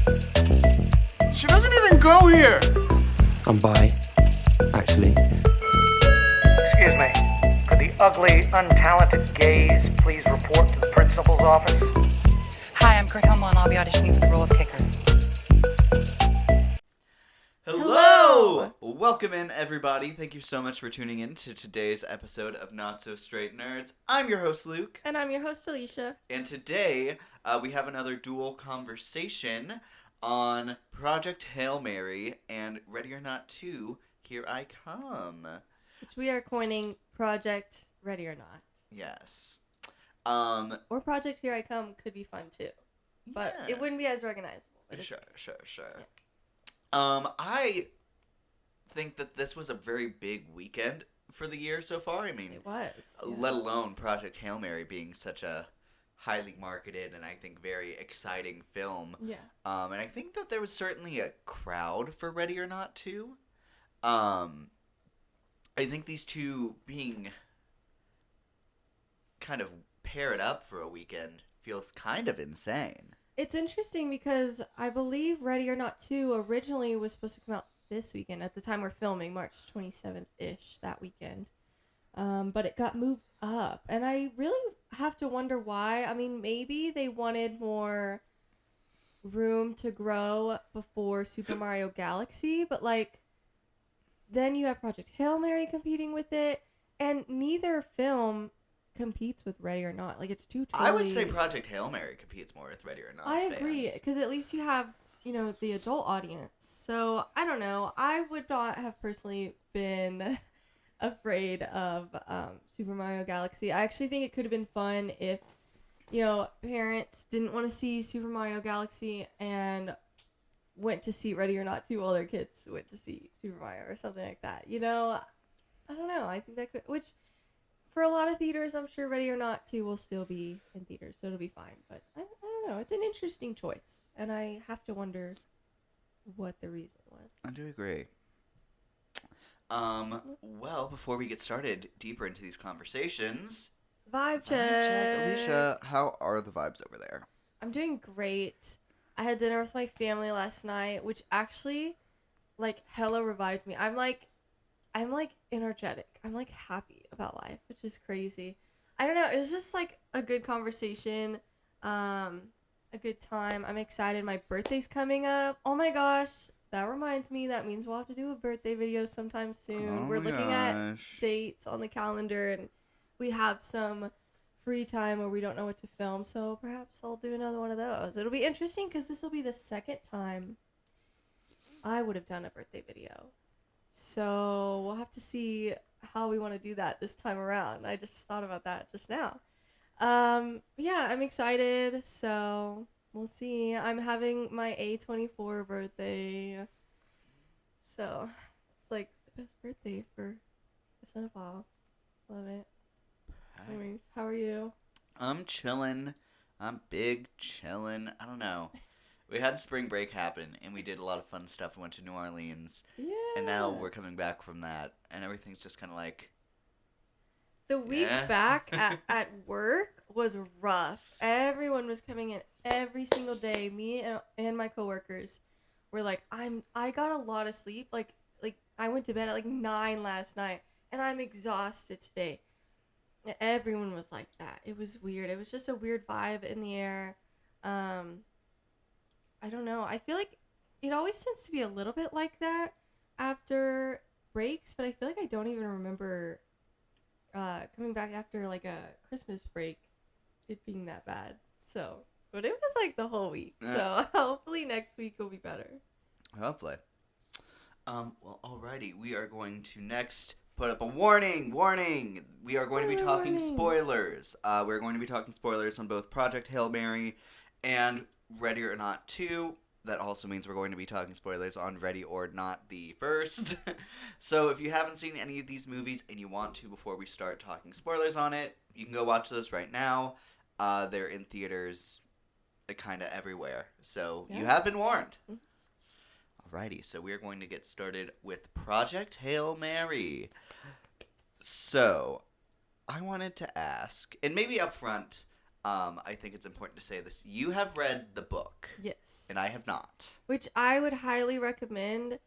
She doesn't even go here! I'm bi, actually. Excuse me. Could the ugly, untalented gays please report to the principal's office? Hi, I'm Kurt Homo, and I'll be auditioning for the role of kicker. Hello! Welcome in, everybody. Thank you so much for tuning in to today's episode of Not So Straight Nerds. I'm your host, Luke. And I'm your host, Alicia. And today, we have another dual conversation on Project Hail Mary and Ready or Not 2, Here I Come. Which we are coining Project Ready or Not. Yes. Or Project Here I Come could be fun too. But Yeah. it wouldn't be as recognizable. Sure. Yeah. I think that this was a very big weekend for the year so far. I mean, It was. Yeah. let alone Project Hail Mary being such a highly marketed and I think very exciting film. Yeah. And I think that there was certainly a crowd for Ready or Not 2. I think these two being kind of paired up for a weekend feels kind of insane. It's interesting because I believe Ready or Not 2 originally was supposed to come out this weekend. At the time we're filming, March 27th-ish, that weekend. But it got moved up. And I really have to wonder why. I mean, maybe they wanted more room to grow before Super Mario Galaxy. But, like, then you have Project Hail Mary competing with it. And neither film competes with Ready or Not. Like, it's two totally... I would say Project Hail Mary competes more with Ready or Not. I agree, because at least you have, you know, the adult audience. So, I don't know. I would not have personally been afraid of Super Mario Galaxy. I actually think it could have been fun if, you know, parents didn't want to see Super Mario Galaxy and went to see Ready or Not 2 while their kids went to see Super Mario or something like that. You know, I don't know. I think that could, which for a lot of theaters, I'm sure Ready or Not 2 will still be in theaters, so it'll be fine. But I don't know. It's an interesting choice, and I have to wonder what the reason was. I do agree. Well, before we get started deeper into these conversations, Vibe check. Alicia, how are the vibes over there? I'm doing great. I had dinner with my family last night, which actually, like, hella revived me. I'm energetic. I'm, like, happy about life, which is crazy. I don't know. It was just, like, a good conversation, a good time. I'm excited. My birthday's coming up. Oh, my gosh. That reminds me. That means we'll have to do a birthday video sometime soon. We're looking at dates on the calendar, and we have some free time where we don't know what to film, so perhaps I'll do another one of those. It'll be interesting because this will be the second time I would have done a birthday video. So we'll have to see how we want to do that this time around. I just thought about that just now. Yeah, I'm excited, so we'll see. I'm having my A24 birthday, so it's like the best birthday for a cinephile. Love it. Anyways, how are you? I'm chilling. I'm big chilling. I don't know. We had spring break happen, and we did a lot of fun stuff. We went to New Orleans. Yeah. And now we're coming back from that, and everything's just kind of like... The week back at work was rough. Everyone was coming in every single day. Me and my coworkers were like, I got a lot of sleep. Like I went to bed at like 9 last night, and I'm exhausted today. And everyone was like that. It was weird. It was just a weird vibe in the air. I don't know. I feel like it always tends to be a little bit like that after breaks, but I feel like I don't even remember coming back after like a Christmas break, it being that bad. So, but it was like the whole week. Yeah. So hopefully next week will be better. Hopefully. Well, alrighty. We are going to next put up a warning. We are going to be talking spoilers. We're going to be talking spoilers on both Project Hail Mary and Ready or Not 2. That also means we're going to be talking spoilers on Ready or Not the first. So if you haven't seen any of these movies and you want to before we start talking spoilers on it, you can go watch those right now. They're in theaters kind of everywhere. So you have been warned. Alrighty, so we're going to get started with Project Hail Mary. So, I wanted to ask, and maybe up front, I think it's important to say this. You have read the book. Yes. And I have not. Which I would highly recommend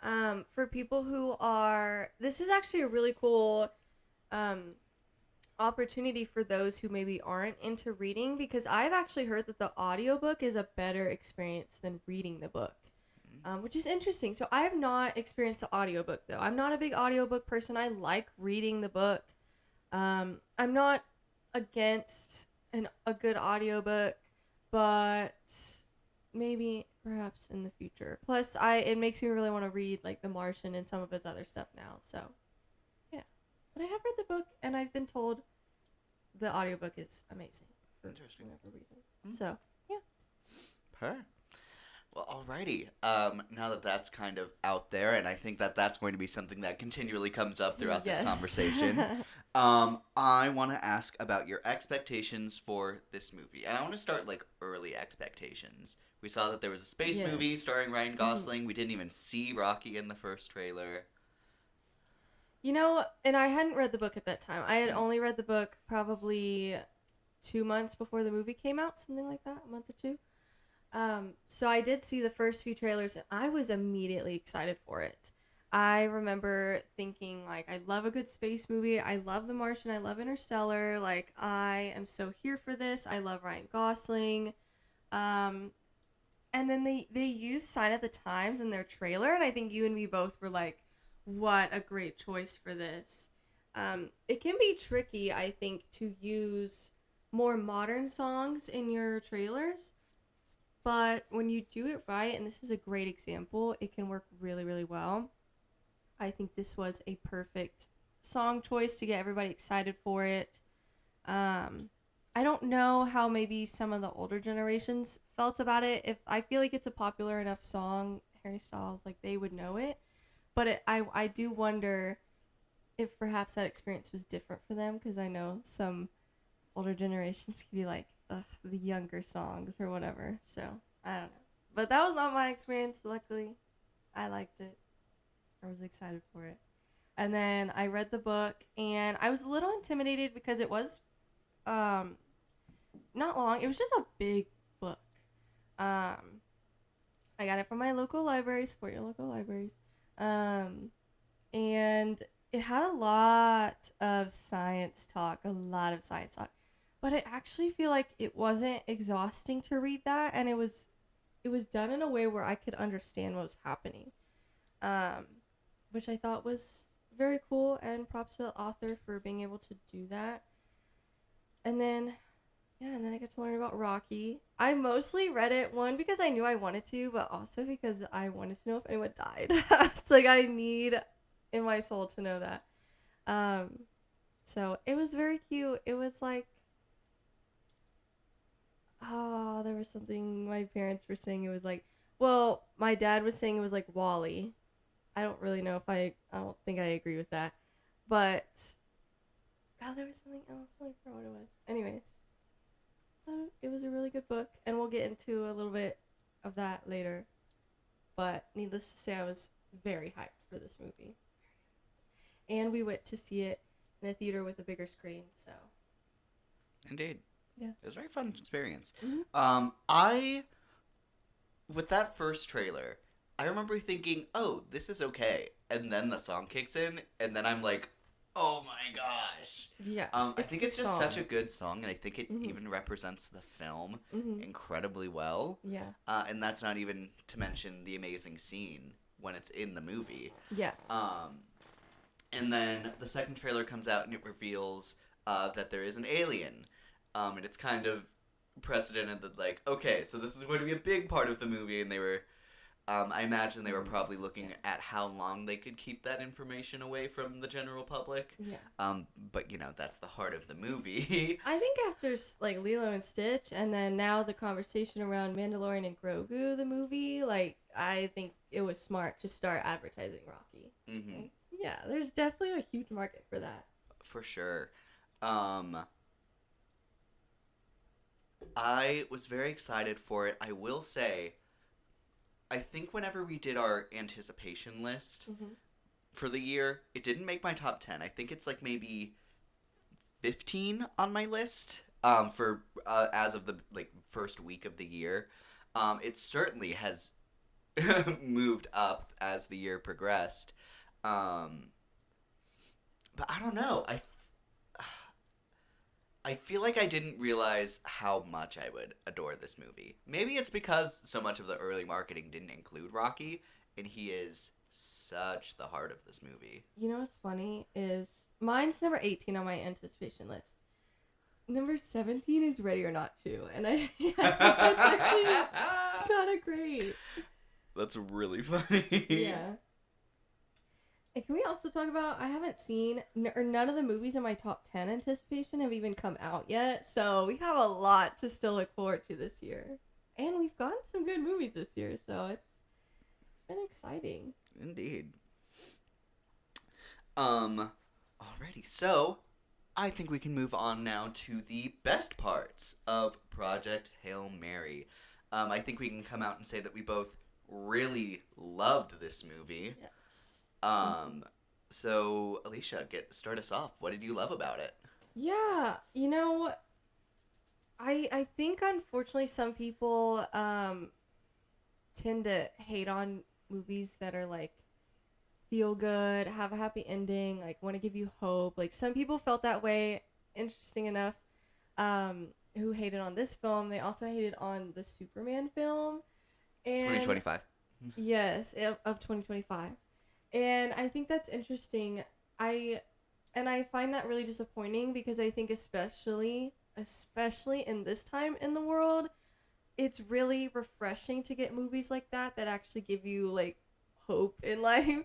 for people who are... This is actually a really cool opportunity for those who maybe aren't into reading, because I've actually heard that the audiobook is a better experience than reading the book, which is interesting. So I have not experienced the audiobook, though. I'm not a big audiobook person. I like reading the book. I'm not against a good audiobook, but maybe perhaps in the future. Plus, it makes me really want to read like The Martian and some of his other stuff now. So, yeah. But I have read the book, and I've been told the audiobook is amazing for Interesting. whatever reason. So, yeah. Her. Well, alrighty. Now that that's kind of out there, and I think that that's going to be something that continually comes up throughout this conversation, I want to ask about your expectations for this movie. And I want to start, like, early expectations. We saw that there was a space movie starring Ryan Gosling. We didn't even see Rocky in the first trailer. You know, and I hadn't read the book at that time. I had only read the book probably 2 months before the movie came out, something like that, a month or two. So I did see the first few trailers, and I was immediately excited for it. I remember thinking, like, I love a good space movie. I love The Martian. I love Interstellar. Like, I am so here for this. I love Ryan Gosling. And then they used Sign of the Times in their trailer, and I think you and me both were like, what a great choice for this. It can be tricky, I think, to use more modern songs in your trailers. But when you do it right, and this is a great example, it can work really, really well. I think this was a perfect song choice to get everybody excited for it. I don't know how maybe some of the older generations felt about it. If I feel like it's a popular enough song, Harry Styles, like, they would know it. But I do wonder if perhaps that experience was different for them, because I know some older generations can be like, ugh, the younger songs or whatever. So, I don't know. But that was not my experience, luckily. I liked it. I was excited for it. And then I read the book, and I was a little intimidated because it was not long. It was just a big book. I got it from my local library. Support your local libraries. And it had a lot of science talk. But I actually feel like it wasn't exhausting to read that, and it was done in a way where I could understand what was happening, which I thought was very cool, and props to the author for being able to do that. And then I got to learn about Rocky. I mostly read it, one, because I knew I wanted to, but also because I wanted to know if anyone died. It's like, I need in my soul to know that. So it was very cute. It was like, oh, there was something my parents were saying. It was like, well, my dad was saying it was like Wall-E. I don't really know if I don't think I agree with that. But, oh, there was something else. I forgot what it was. Anyways, it was a really good book, and we'll get into a little bit of that later. But needless to say, I was very hyped for this movie. And we went to see it in a theater with a bigger screen, so. Indeed. Yeah. It was a very fun experience. Mm-hmm. With that first trailer, I remember thinking, oh, this is okay. And then the song kicks in, and then I'm like, oh my gosh. Yeah. I think it's just such a good song, and I think it even represents the film incredibly well. Yeah. And that's not even to mention the amazing scene when it's in the movie. Yeah. And then the second trailer comes out, and it reveals that there is an alien. And it's kind of precedented that, like, okay, so this is going to be a big part of the movie, and they were, I imagine they were probably looking at how long they could keep that information away from the general public. Yeah. But, you know, that's the heart of the movie. I think after, like, Lilo and Stitch, and then now the conversation around Mandalorian and Grogu, the movie, like, I think it was smart to start advertising Rocky. Mm-hmm. Like, yeah, there's definitely a huge market for that. For sure. I was very excited for it. I will say, I think whenever we did our anticipation list for the year, it didn't make my top 10. I think it's like maybe 15 on my list. for as of the first week of the year. It certainly has moved up as the year progressed. But I don't know. I feel like I didn't realize how much I would adore this movie. Maybe it's because so much of the early marketing didn't include Rocky, and he is such the heart of this movie. You know what's funny is mine's number 18 on my anticipation list. Number 17 is Ready or Not 2, and I it's actually kind of great. That's really funny. Yeah. And can we also talk about, I haven't seen, or none of the movies in my top 10 anticipation have even come out yet, so we have a lot to still look forward to this year. And we've gotten some good movies this year, so it's been exciting. Indeed. Alrighty, so I think we can move on now to the best parts of Project Hail Mary. I think we can come out and say that we both really loved this movie. Yes. So Alicia, start us off. What did you love about it? Yeah, you know, I think unfortunately some people tend to hate on movies that are like feel good, have a happy ending, like want to give you hope. Like some people felt that way, interesting enough, who hated on this film. They also hated on the Superman film. And 2025. yes, of 2025. And I think that's interesting. I find that really disappointing because I think especially in this time in the world, it's really refreshing to get movies like that actually give you like hope in life.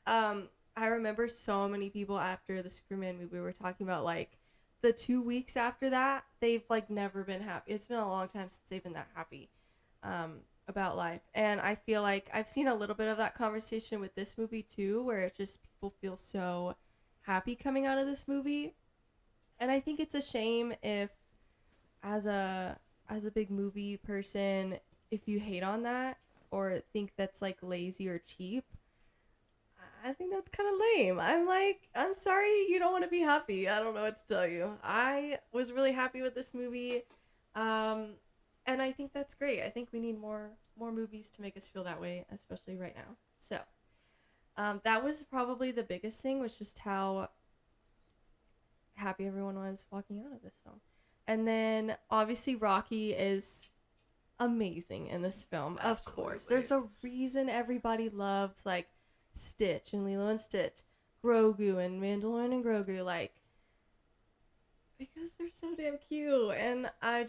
I remember so many people after the Superman movie were talking about like the 2 weeks after that, they've like never been happy. It's been a long time since they've been that happy. About life, and I feel like I've seen a little bit of that conversation with this movie too, where it just people feel so happy coming out of this movie, and I think it's a shame if as a big movie person, if you hate on that or think that's like lazy or cheap. I think that's kind of lame. I'm sorry you don't want to be happy. I don't know what to tell you. I was really happy with this movie. And I think that's great. I think we need more movies to make us feel that way, especially right now. So, that was probably the biggest thing, was just how happy everyone was walking out of this film. And then, obviously, Rocky is amazing in this film. Absolutely. Of course. There's a reason everybody loves, like, Stitch and Lilo and Stitch, Grogu and Mandalorian and Grogu, like, because they're so damn cute. And I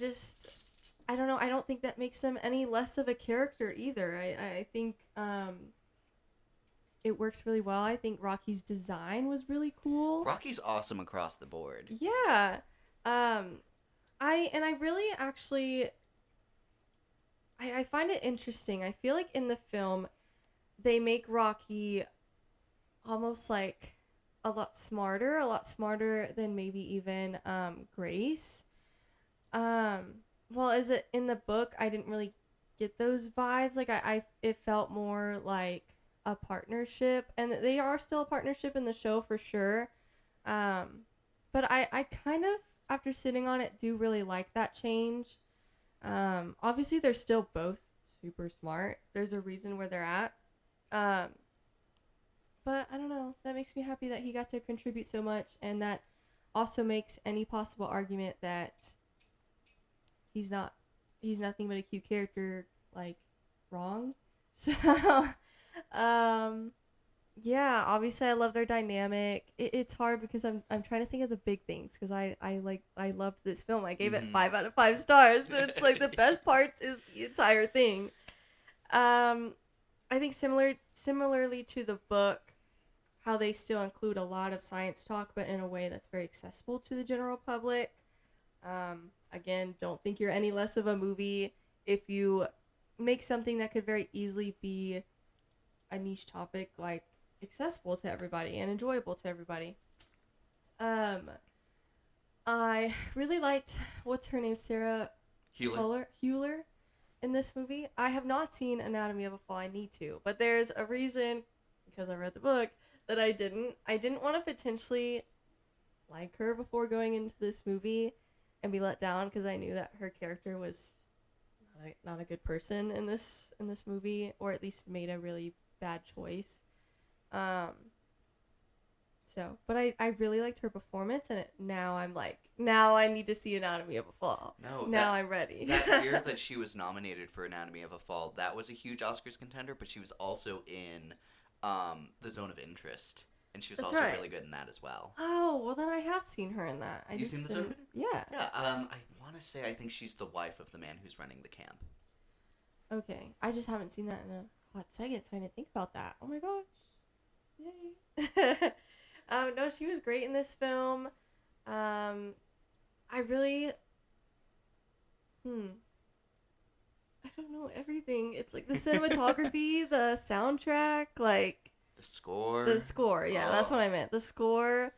don't know. I don't think that makes them any less of a character either. I think it works really well. I think Rocky's design was really cool. Rocky's awesome across the board. Yeah. I really actually I find it interesting. I feel like in the film they make Rocky almost like a lot smarter than maybe even Grace. Well, is it in the book? I didn't really get those vibes. Like it felt more like a partnership, and they are still a partnership in the show for sure. But I kind of, after sitting on it, do really like that change. Obviously they're still both super smart. There's a reason where they're at. But I don't know. That makes me happy that he got to contribute so much, and that also makes any possible argument that he's nothing but a cute character, like, wrong. So, yeah, obviously I love their dynamic. It's hard because I'm trying to think of the big things, because I loved this film. I gave it 5 out of 5 stars. So it's like the best parts is the entire thing. I think similarly to the book, how they still include a lot of science talk, but in a way that's very accessible to the general public. Again, don't think you're any less of a movie if you make something that could very easily be a niche topic, like, accessible to everybody and enjoyable to everybody. I really liked, what's her name, Sarah Hewler in this movie. I have not seen Anatomy of a Fall. I need to, but there's a reason, because I read the book, that I didn't want to potentially like her before going into this movie, and be let down because I knew that her character was not a good person in this movie, or at least made a really bad choice. But I really liked her performance, and now I'm like, now I need to see Anatomy of a Fall. No, now I'm ready. That year that she was nominated for Anatomy of a Fall, that was a huge Oscars contender, but she was also in The Zone of Interest, and she was That's also right. really good in that as well. Oh, well then I have seen her in that. You've seen The Zone of Interest? Yeah. Yeah, I want to say I think she's the wife of the man who's running the camp. Okay, I just haven't seen that in a hot second, so I didn't think about that. Oh my gosh. Yay. No, she was great in this film. I really, I don't know everything. It's like the cinematography, the soundtrack, like The score. Yeah, that's what I meant. The score.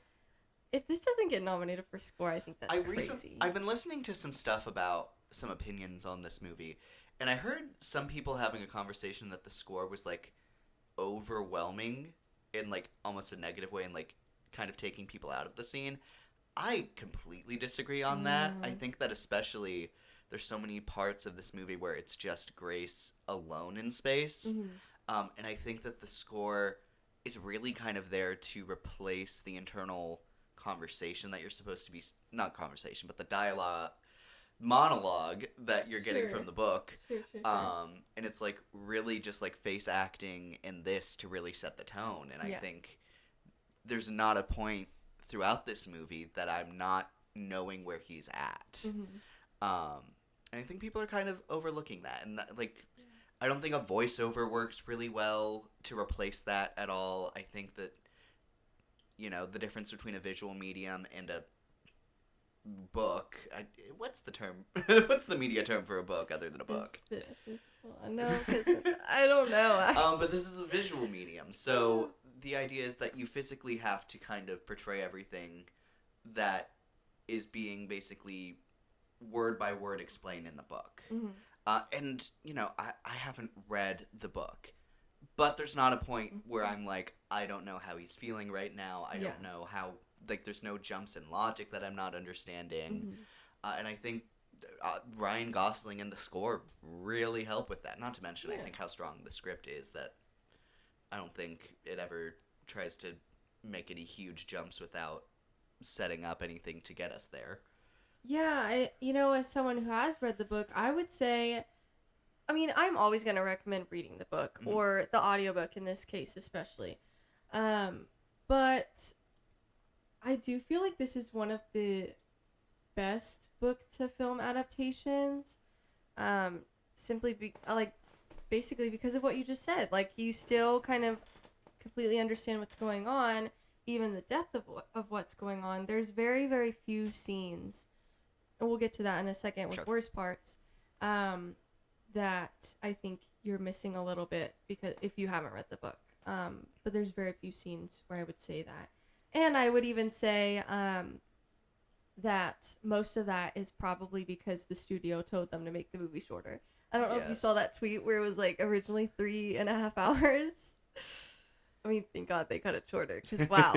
If this doesn't get nominated for score, I think that's crazy. I've been listening to some stuff about some opinions on this movie, and I heard some people having a conversation that the score was like overwhelming in like almost a negative way, and like kind of taking people out of the scene. I completely disagree on that. I think that especially there's so many parts of this movie where it's just Grace alone in space. And I think that the score is really kind of there to replace the internal conversation that you're supposed to be, not conversation, but the monologue that you're getting from the book. Sure. And it's like really just like face acting in this to really set the tone. And I think there's not a point throughout this movie that I'm not knowing where he's at. And I think people are kind of overlooking that. And that, like, I don't think a voiceover works really well to replace that at all. I think that, you know, the difference between a visual medium and a book, what's the term? What's the media term for a book other than a book? No, I don't know. Actually. But this is a visual medium, so the idea is that you physically have to kind of portray everything that is being basically word by word explained in the book. And, you know, I haven't read the book, but there's not a point where I'm like, I don't know how he's feeling right now. I don't know how, like, there's no jumps in logic that I'm not understanding. And I think Ryan Gosling and the score really help with that. Not to mention, I think how strong the script is, that I don't think it ever tries to make any huge jumps without setting up anything to get us there. Yeah, as someone who has read the book, I would say, I mean, I'm always going to recommend reading the book, or the audiobook in this case especially. But I do feel like this is one of the best book-to-film adaptations, basically because of what you just said. Like, you still kind of completely understand what's going on, even the depth of what's going on. There's very, very few scenes, and we'll get to that in a second with worst parts, that I think you're missing a little bit because if you haven't read the book. But there's very few scenes where I would say that. And I would even say that most of that is probably because the studio told them to make the movie shorter. I don't know if you saw that tweet where it was like originally 3.5 hours. I mean, thank God they cut it shorter because wow.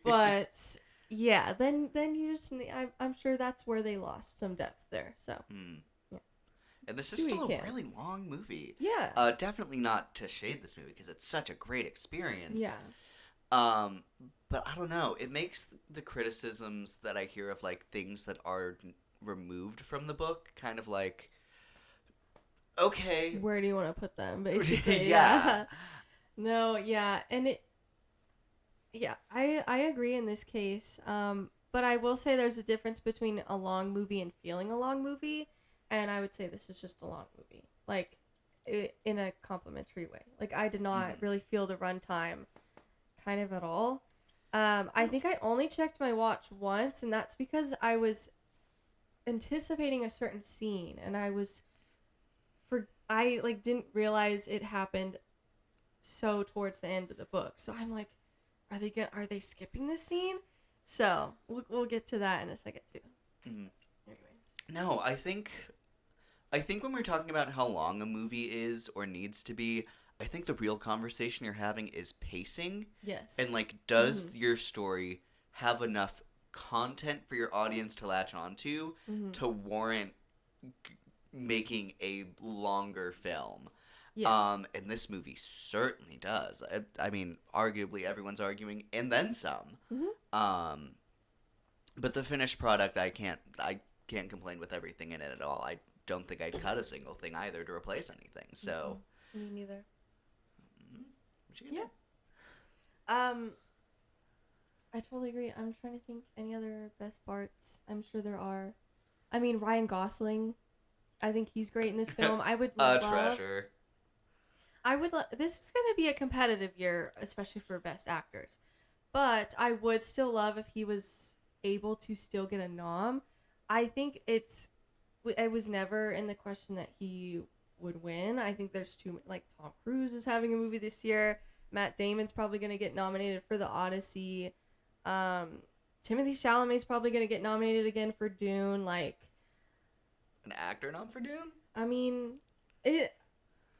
But yeah, then you just, I'm sure that's where they lost some depth there. So yeah. And this is still a really long movie. Yeah. Definitely not to shade this movie because it's such a great experience. Yeah. But I don't know. It makes the criticisms that I hear of like things that are removed from the book kind of like, okay, where do you want to put them? Basically, yeah. No, yeah, and I agree in this case. But I will say there's a difference between a long movie and feeling a long movie, and I would say this is just a long movie, like in a complimentary way. Like I did not really feel the runtime, kind of at all. I think I only checked my watch once, and that's because I was anticipating a certain scene, and I didn't realize it happened so towards the end of the book. So I'm like, are they skipping this scene? So we'll get to that in a second too. Anyways. No, I think when we're talking about how long a movie is or needs to be, I think the real conversation you're having is pacing. Yes. And like, does your story have enough content for your audience to latch onto to warrant making a longer film. Yeah. And this movie certainly does. I mean, arguably everyone's arguing, and then some. But the finished product, I can't complain with everything in it at all. I don't think I'd cut a single thing either to replace anything. So, Me neither. what you gonna do? I totally agree. I'm trying to think any other best parts. I'm sure there are. I mean, Ryan Gosling. I think he's great in this film. I would love. Treasure. I would. This is going to be a competitive year, especially for best actors. But I would still love if he was able to still get a nom. I think it was never in the question that he would win. I think there's like Tom Cruise is having a movie this year. Matt Damon's probably going to get nominated for The Odyssey. Timothy Chalamet's probably going to get nominated again for Dune. Like, An actor nom for Dune? I mean,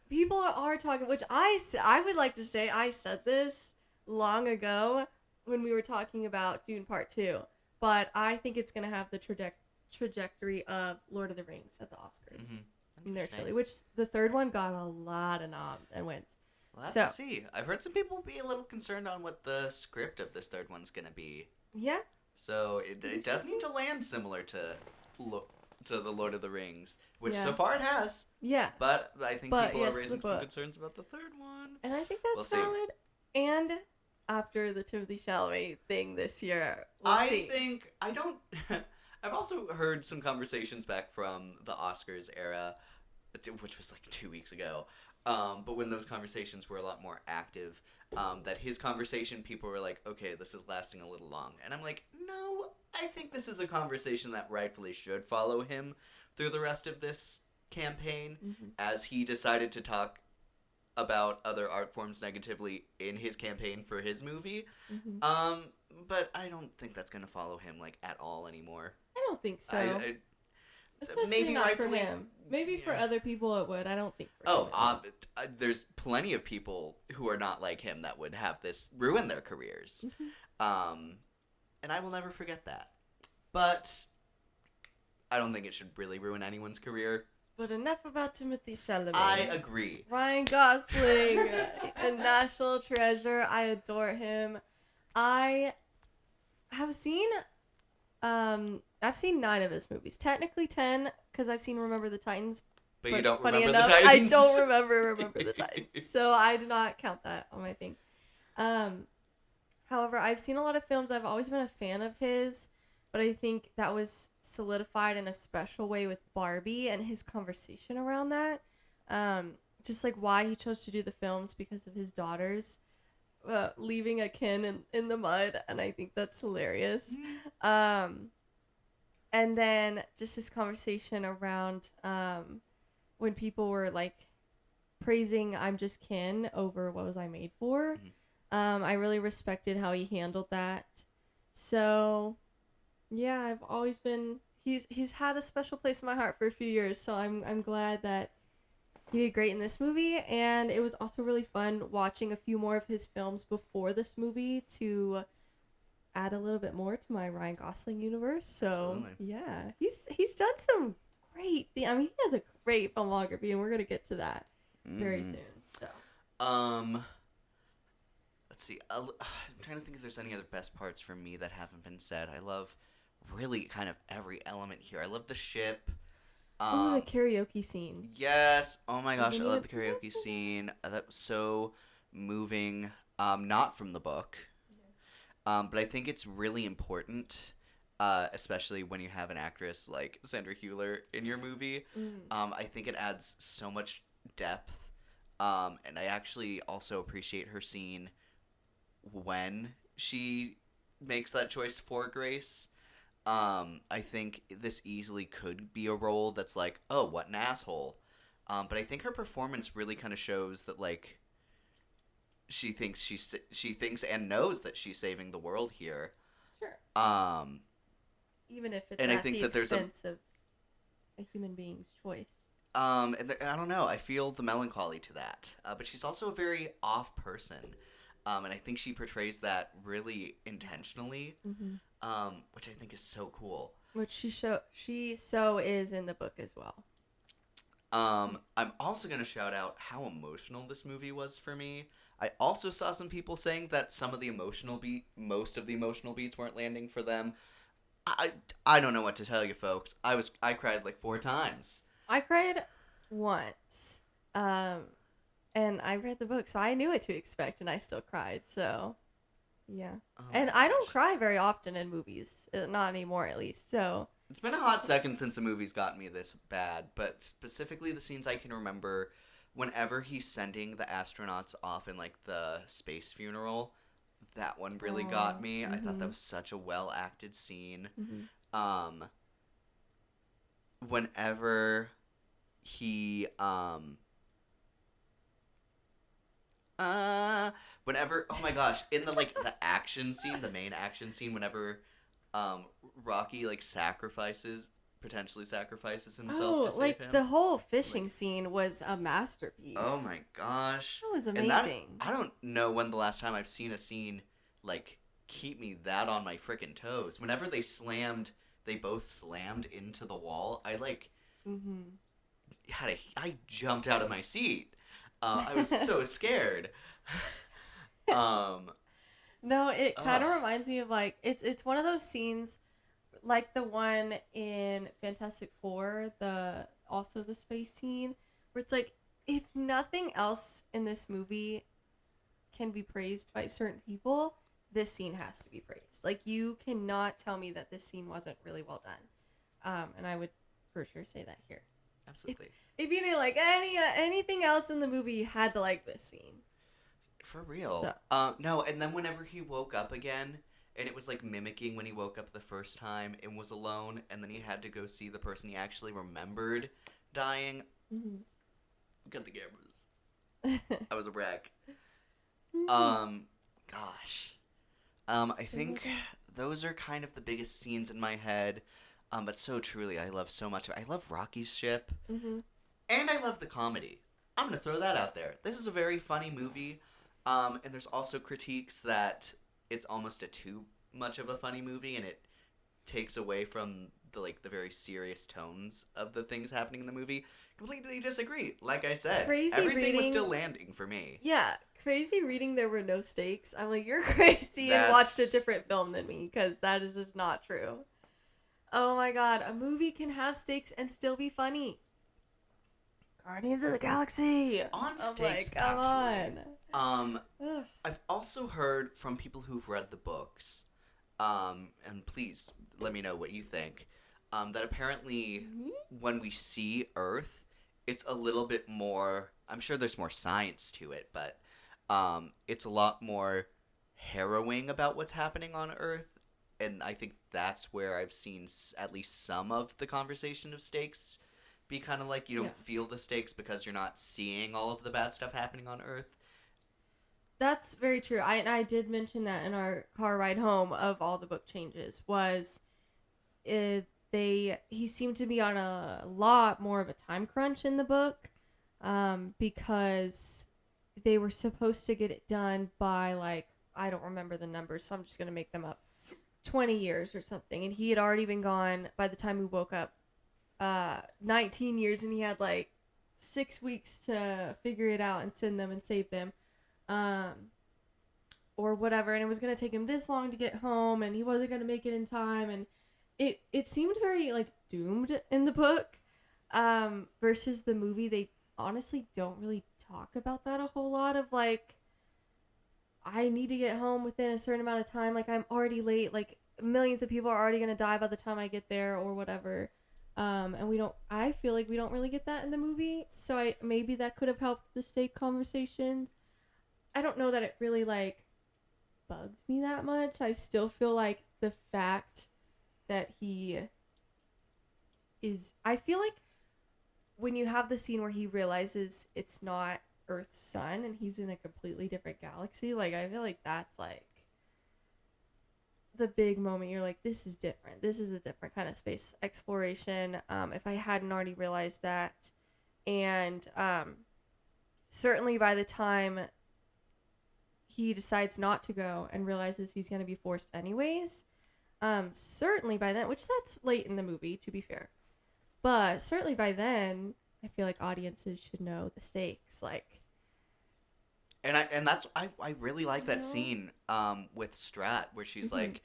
people are talking, which I would like to say I said this long ago when we were talking about Dune Part 2, but I think it's going to have the trajectory of Lord of the Rings at the Oscars. In their trilogy, which the third one got a lot of noms and wins. We'll have to see. I've heard some people be a little concerned on what the script of this third one's going to be. Yeah. So it does need to land similar to the Lord of the Rings, which Yeah. so far it has. Yeah. But I think people are raising some book. concerns about the third one. And I think that's We'll see. solid. And after the Timothy Chalamet thing this year, I've also heard some conversations back from the Oscars era, which was like 2 weeks ago. But when those conversations were a lot more active, that his conversation, people were like, okay, this is lasting a little long. And I'm like, no, I think this is a conversation that rightfully should follow him through the rest of this campaign, as he decided to talk about other art forms negatively in his campaign for his movie. But I don't think that's going to follow him like at all anymore. I don't think so. Especially maybe not for rightfully- him. Maybe for other people it would. I don't think for him. There's plenty of people who are not like him that would have this ruin their careers. And I will never forget that. But I don't think it should really ruin anyone's career. But enough about Timothy Chalamet. I agree. Ryan Gosling, a national treasure. I adore him. I have seen 9 of his movies. Technically 10, because I've seen Remember the Titans. But you don't funny remember enough, the Titans. I don't remember the Titans. So I did not count that on my thing. However, I've seen a lot of films. I've always been a fan of his, but I think that was solidified in a special way with Barbie and his conversation around that. Just like why he chose to do the films because of his daughters leaving a Ken in the mud, and I think that's hilarious. And then just his conversation around when people were like praising I'm Just Ken over What Was I Made For. I really respected how he handled that. So yeah, I've always been he's had a special place in my heart for a few years, so I'm glad that he did great in this movie. And it was also really fun watching a few more of his films before this movie to add a little bit more to my Ryan Gosling universe. So Absolutely. yeah, he's done some great things. I mean, he has a great filmography, and we're gonna get to that very soon. So let's see. I'm trying to think if there's any other best parts for me that haven't been said. I love really kind of every element here. I love the ship. The karaoke scene. Yes. Oh my gosh, I Give me love the the karaoke scene. That was so moving. Not from the book. But I think it's really important, especially when you have an actress like Sandra Hüller in your movie. I think it adds so much depth. And I actually also appreciate her scene when she makes that choice for Grace. I think this easily could be a role that's like, oh, what an asshole. But I think her performance really kind of shows that, like, she thinks and knows that she's saving the world here. Sure. Even if it's and at I think the that there's expense of a human being's choice. I don't know. I feel the melancholy to that. But she's also a very off person. And I think she portrays that really intentionally. which I think is so cool. Which she so is in the book as well. I'm also gonna shout out how emotional this movie was for me. I also saw some people saying that most of the emotional beats weren't landing for them. I don't know what to tell you, folks. I cried like 4 times. I cried once, and I read the book, so I knew what to expect, and I still cried. So, yeah. Oh And my I don't gosh. cry very often in movies, not anymore at least. So, It's been a hot second since a movie's got me this bad, but specifically the scenes I can remember, whenever he's sending the astronauts off in like the space funeral, that one really got me. I thought that was such a well acted scene. Whenever he whenever, oh my gosh, in the like the action scene, the main action scene, whenever Rocky like potentially sacrifices himself to save like him. the whole fishing scene was a masterpiece. Oh my gosh. That was And amazing. I don't know when the last time I've seen a scene like keep me that on my freaking toes. Whenever they both slammed into the wall, I like I jumped out of my seat. I was so scared. No, it kind of Ugh. reminds me of like it's one of those scenes like the one in Fantastic Four, the space scene, where it's like if nothing else in this movie can be praised by certain people, this scene has to be praised. Like you cannot tell me that this scene wasn't really well done. And I would for sure say that here. Absolutely. If you didn't like anything else in the movie, you had to like this scene. For real. So. No, and then whenever he woke up again, and it was like mimicking when he woke up the first time and was alone, and then he had to go see the person he actually remembered dying. Got the cameras. I was a wreck. Gosh. I think those are kind of the biggest scenes in my head. But so truly, I love so much. I love Rocky's ship. And I love the comedy. I'm going to throw that out there. This is a very funny movie. And there's also critiques that it's almost too much of a funny movie, and it takes away from the very serious tones of the things happening in the movie. Completely disagree. Like I said, everything was still landing for me. Yeah, crazy reading there were no stakes. I'm like, you're crazy and watched a different film than me, because that is just not true. Oh my god, a movie can have stakes and still be funny. Guardians of the Galaxy. On stakes, come actually. on. I've also heard from people who've read the books, and please let me know what you think, that apparently when we see Earth, it's a little bit more, I'm sure there's more science to it, but it's a lot more harrowing about what's happening on Earth, and I think that's where I've seen at least some of the conversation of stakes be kind of like you don't feel the stakes because you're not seeing all of the bad stuff happening on Earth. That's very true. I did mention that in our car ride home of all the book changes was he seemed to be on a lot more of a time crunch in the book because they were supposed to get it done by like, I don't remember the numbers, so I'm just going to make them up, 20 years or something. And he had already been gone by the time we woke up 19 years, and he had like 6 weeks to figure it out and send them and save them. Or whatever, and it was going to take him this long to get home, and he wasn't going to make it in time, and it seemed very like doomed in the book versus the movie. They honestly don't really talk about that a whole lot of like, I need to get home within a certain amount of time, like I'm already late, like millions of people are already going to die by the time I get there or whatever. And I feel like we don't really get that in the movie, so maybe that could have helped the stake conversations. I don't know that it really like bugged me that much. I still feel like the fact that I feel like when you have the scene where he realizes it's not Earth's sun and he's in a completely different galaxy, like I feel like that's like the big moment. You're like, this is different. This is a different kind of space exploration. If I hadn't already realized that, and certainly by the time he decides not to go and realizes he's going to be forced anyways, Certainly by then, which that's late in the movie, to be fair. But certainly by then, I feel like audiences should know the stakes. Like, I really like that know? scene with Strat where she's Mhm. like,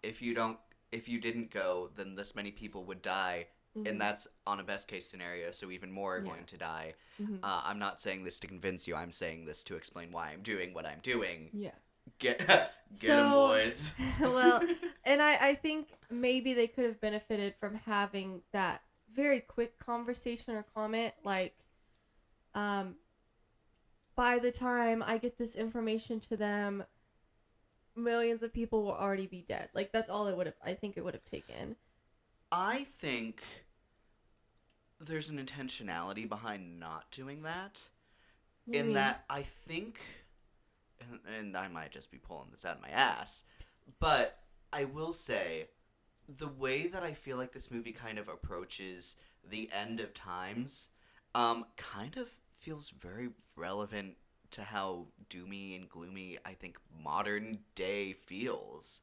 if you didn't go, then this many people would die, and that's on a best case scenario, so even more are going to die. Mhm. I'm not saying this to convince you. I'm saying this to explain why I'm doing what I'm doing. Yeah. Get 'em, boys. Well, and I think maybe they could have benefited from having that very quick conversation or comment, like, by the time I get this information to them, millions of people will already be dead. Like, that's all I think it would have taken. I think there's an intentionality behind not doing that. In that, I think, and I might just be pulling this out of my ass, but I will say, the way that I feel like this movie kind of approaches the end of times, kind of feels very relevant to how doomy and gloomy I think modern day feels.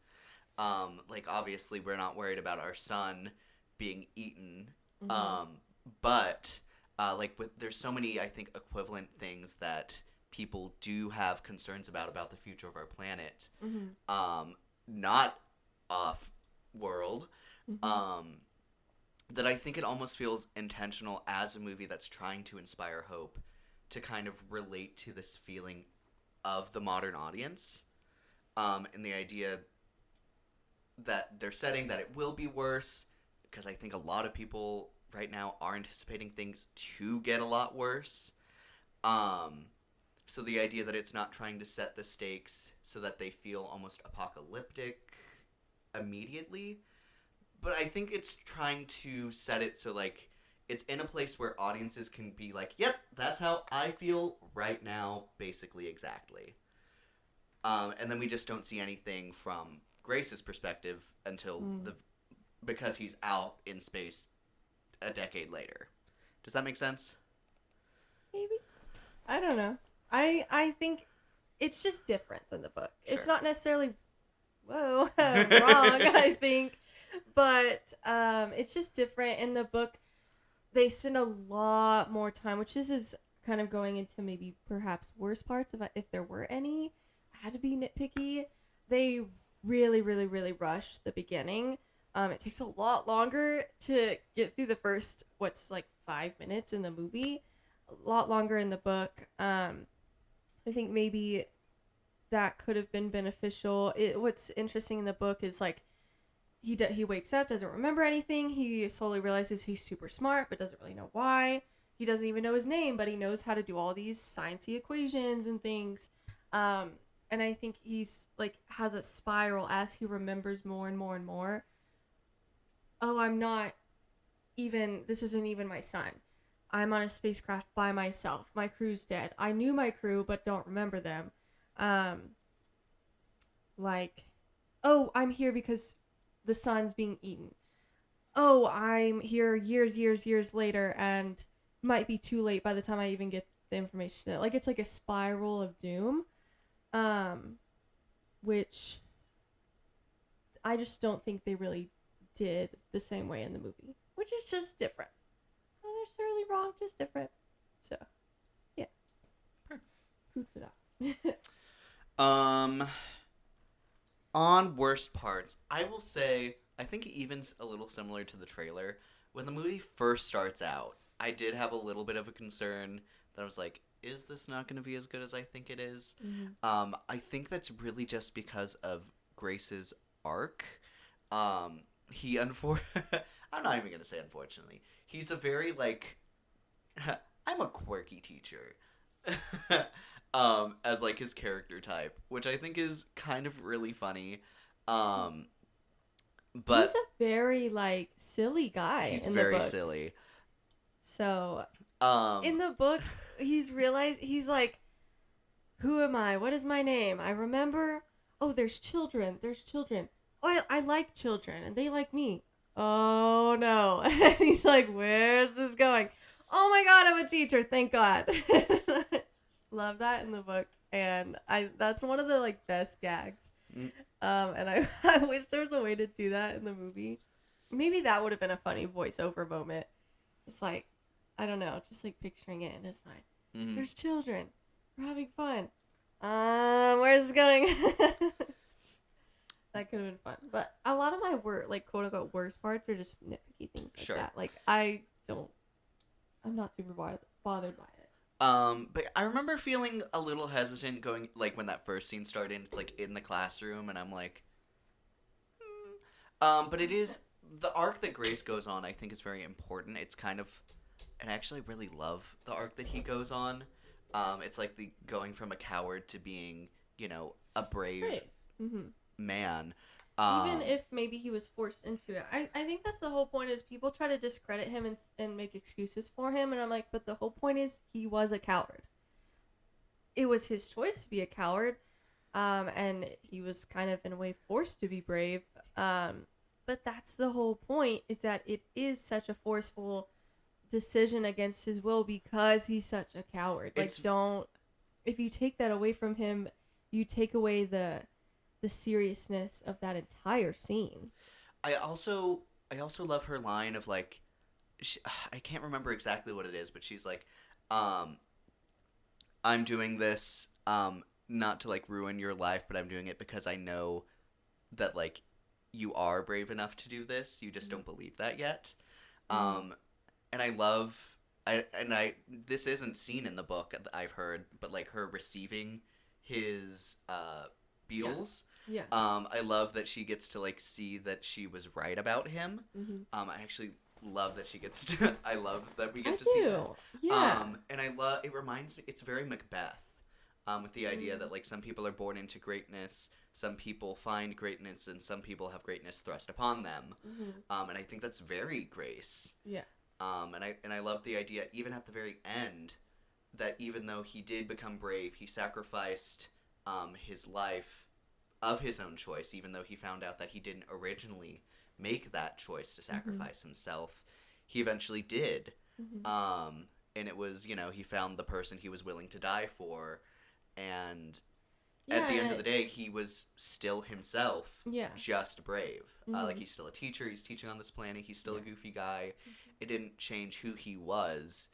Like, obviously we're not worried about our son being eaten, but like, there's so many, I think, equivalent things that people do have concerns about the future of our planet. Not off world. That I think it almost feels intentional as a movie that's trying to inspire hope to kind of relate to this feeling of the modern audience. And the idea that they're setting that it will be worse, because I think a lot of people right now are anticipating things to get a lot worse. So the idea that it's not trying to set the stakes so that they feel almost apocalyptic immediately, but I think it's trying to set it so, like, it's in a place where audiences can be like, yep, that's how I feel right now, basically, exactly. And then we just don't see anything from Grace's perspective until because he's out in space a decade later. Does that make sense? Maybe. I don't know. I think it's just different than the book. Sure. It's not necessarily wrong, I think, but it's just different. In the book, they spend a lot more time, which this is kind of going into maybe perhaps worse parts, if there were any. I had to be nitpicky. They really, really, really rush the beginning. It takes a lot longer to get through the first, 5 minutes in the movie. A lot longer in the book. I think maybe that could have been beneficial. What's interesting in the book is, like, he wakes up, doesn't remember anything. He slowly realizes he's super smart, but doesn't really know why. He doesn't even know his name, but he knows how to do all these sciencey equations and things. And I think he's, like, has a spiral as he remembers more and more and more. Oh, this isn't even my son. I'm on a spacecraft by myself. My crew's dead. I knew my crew, but don't remember them. I'm here because the sun's being eaten. Oh, I'm here years later, and might be too late by the time I even get the information. Like, it's like a spiral of doom, which I just don't think they really did the same way in the movie, which is just different. Not necessarily wrong, just different. So, yeah. Food for that. On worst parts, I will say, I think even's a little similar to the trailer. When the movie first starts out, I did have a little bit of a concern that I was like, is this not going to be as good as I think it is? Mm-hmm. I think that's really just because of Grace's arc. I'm not even going to say unfortunately. He's a very, like, I'm a quirky teacher. As, like, his character type, which I think is kind of really funny. But he's a very, like, silly guy. He's in very the book. silly. So, in the book, he's like, who am I? What is my name? I remember. Oh, there's children. Oh, I like children, and they like me. Oh, no. And he's like, where's this going? Oh, my God, I'm a teacher. Thank God. Love that in the book, and that's one of the, like, best gags And I wish there was a way to do that in the movie. Maybe that would have been a funny voiceover moment. It's like, I don't know, just like picturing it in his mind. Mm-hmm. There's children. We're having fun. Where's this going? That could have been fun. But a lot of my quote unquote worst parts are just nitpicky things like Sure. that. Like I'm not super bothered by it. But I remember feeling a little hesitant going, like, when that first scene started, it's like in the classroom, and I'm like, but it is the arc that Grace goes on. I think is very important. It's kind of, and I actually really love the arc that he goes on. It's like the going from a coward to being, a brave man. Even if maybe he was forced into it. I think that's the whole point is people try to discredit him and make excuses for him. And I'm like, but the whole point is he was a coward. It was his choice to be a coward. And he was kind of in a way forced to be brave. But that's the whole point is that it is such a forceful decision against his will because he's such a coward. Like, if you take that away from him, you take away the seriousness of that entire scene. I also love her line of like, I can't remember exactly what it is, but she's like, I'm doing this not to like ruin your life, but I'm doing it because I know that like you are brave enough to do this. You just don't believe that yet. And I love this isn't seen in the book I've heard, but like her receiving his Beals. Yeah. I love that she gets to like see that she was right about him. I actually love that she gets to. I love that we get to see that. Yeah. And I love. It reminds me. It's very Macbeth. With the idea that like some people are born into greatness, some people find greatness, and some people have greatness thrust upon them. And I think that's very Grace. Yeah. And I love the idea, even at the very end, that even though he did become brave, he sacrificed his life of his own choice, even though he found out that he didn't originally make that choice to sacrifice himself. He eventually did. And it was, he found the person he was willing to die for. And at the end of the day, he was still himself, just brave. Like, he's still a teacher, he's teaching on this planet, he's still a goofy guy. It didn't change who he was.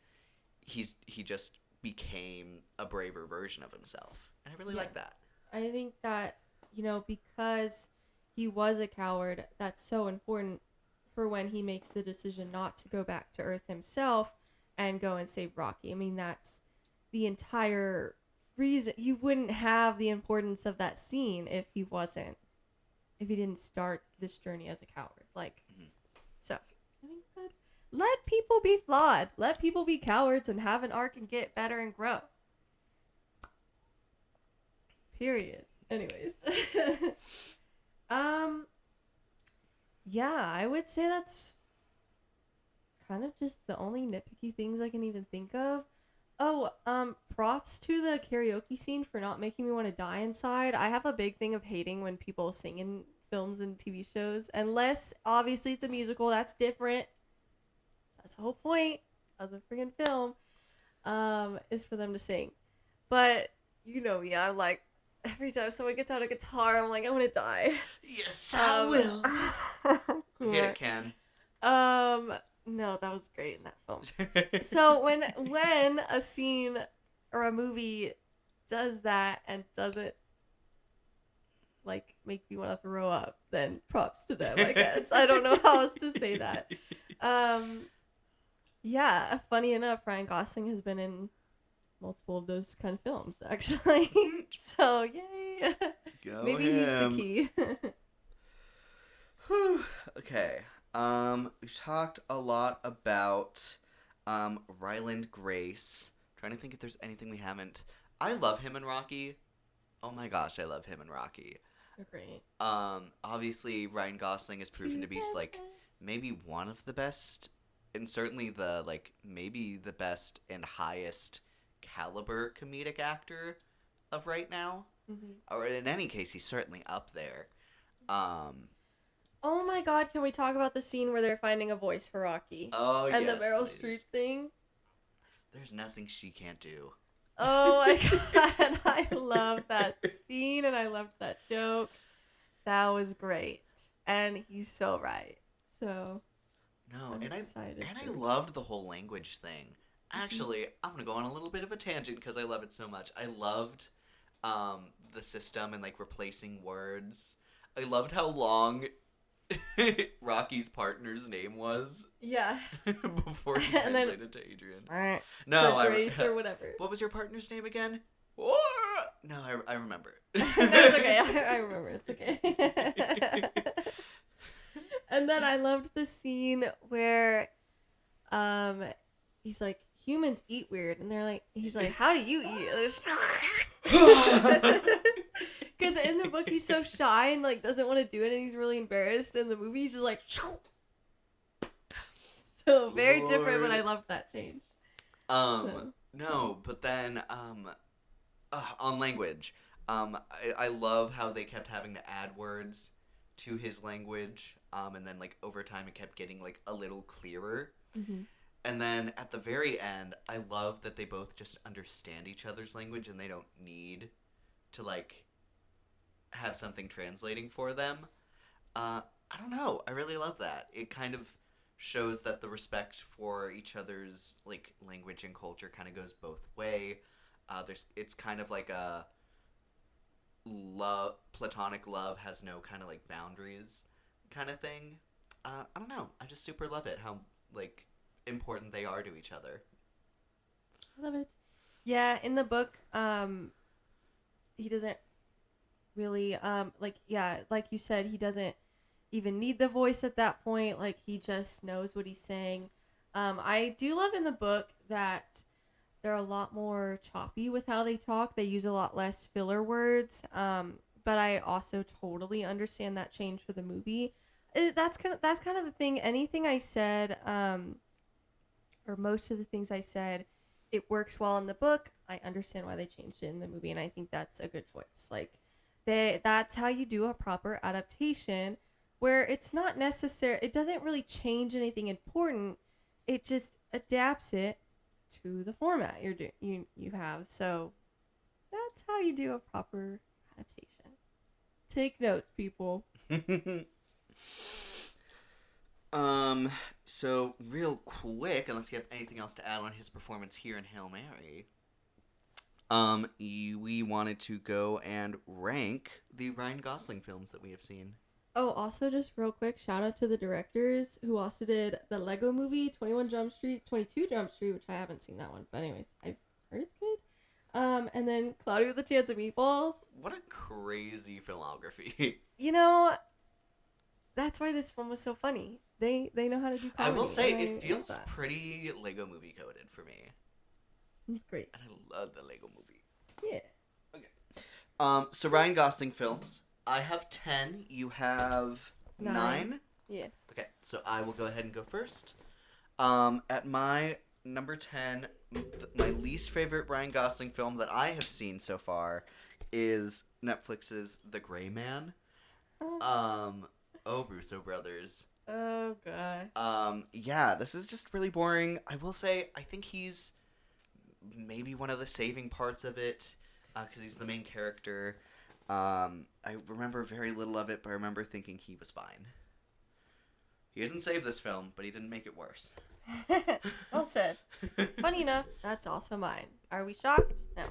He just became a braver version of himself. And I really like that. I think that, because he was a coward, that's so important for when he makes the decision not to go back to Earth himself and go and save Rocky. I mean, that's the entire reason. You wouldn't have the importance of that scene if he didn't start this journey as a coward. So I think that let people be flawed. Let people be cowards and have an arc and get better and grow. Period. Anyways. Yeah, I would say that's kind of just the only nitpicky things I can even think of. Oh, props to the karaoke scene for not making me want to die inside. I have a big thing of hating when people sing in films and TV shows. Unless, obviously, it's a musical. That's different. That's the whole point of the friggin' film, is for them to sing. But, me, I'm like, every time someone gets out a guitar, I'm like, I want to die. Yes, I will. Hit it, Ken. No, that was great in that film. So when a scene or a movie does that and doesn't make me want to throw up, then props to them, I guess. I don't know how else to say that. Yeah, funny enough, Ryan Gosling has been in multiple of those kind of films, actually. So, yay. Go Maybe him. he's the key. Okay. We've talked a lot about Ryland Grace. I'm trying to think if there's anything we haven't. I love him in Rocky. Oh my gosh, I love him in Rocky. They're great. Obviously Ryan Gosling is proven to be maybe one of the best, and certainly maybe the best and highest caliber comedic actor of right now. Or in any case, he's certainly up there. Oh my god, can we talk about the scene where they're finding a voice for Rocky? Oh, and yes, the Meryl please. Streep thing? There's nothing she can't do. Oh my god, I love that scene and I loved that joke. That was great. And he's so right. So No, I'm and excited I for- loved the whole language thing. Actually, I'm gonna go on a little bit of a tangent because I love it so much. I loved the system and like replacing words. I loved how long Rocky's partner's name was Yeah. before he And then- translated to Adrian. For No, Grace or whatever. What was your partner's name again? No, I remember. No, it's okay. I remember. It's okay. And then I loved the scene where he's like, humans eat weird, and he's like, how do you eat? Because in the book he's so shy and like doesn't want to do it, and he's really embarrassed. In the movie he's just like, so very different. But I loved that change. No, but then on language, I love how they kept having to add words to his language, and then like over time it kept getting like a little clearer. Mm-hmm. And then at the very end, I love that they both just understand each other's language and they don't need to like have something translating for them. I don't know. I really love that. It kind of shows that the respect for each other's like language and culture kind of goes both way. It's kind of like a platonic love has no kind of like boundaries kind of thing. I don't know. I just super love it how like important they are to each other. I love it. Yeah, in the book, he doesn't really like you said, he doesn't even need the voice at that point. Like he just knows what he's saying. I do love in the book that they're a lot more choppy with how they talk. They use a lot less filler words. But I also totally understand that change for the movie. That's kind of the thing. Anything I said, or most of the things I said, it works well in the book. I understand why they changed it in the movie, and I think that's a good choice. Like, that's how you do a proper adaptation, where it's not necessary. It doesn't really change anything important. It just adapts it to the format you have. So that's how you do a proper adaptation. Take notes, people. So real quick, unless you have anything else to add on his performance here in Hail Mary, we wanted to go and rank the Ryan Gosling films that we have seen. Oh, also just real quick, shout out to the directors who also did the Lego Movie, 21 Jump Street, 22 Jump Street, which I haven't seen that one, but anyways, I've heard it's good. And then Cloudy with a Chance of Meatballs. What a crazy filmography. You know, that's why this film was so funny. They know how to do comedy. I will say, and I it love feels that. pretty Lego Movie coded for me. It's great. And I love the Lego Movie. Yeah. Okay. So Ryan Gosling films. I have 10. You have 9? Yeah. Okay, so I will go ahead and go first. At my number 10, my least favorite Ryan Gosling film that I have seen so far is Netflix's The Gray Man. Russo brothers. Oh, gosh. Yeah, this is just really boring. I will say, I think he's maybe one of the saving parts of it, because he's the main character. I remember very little of it, but I remember thinking he was fine. He didn't save this film, but he didn't make it worse. Well said. Funny enough, that's also mine. Are we shocked? No.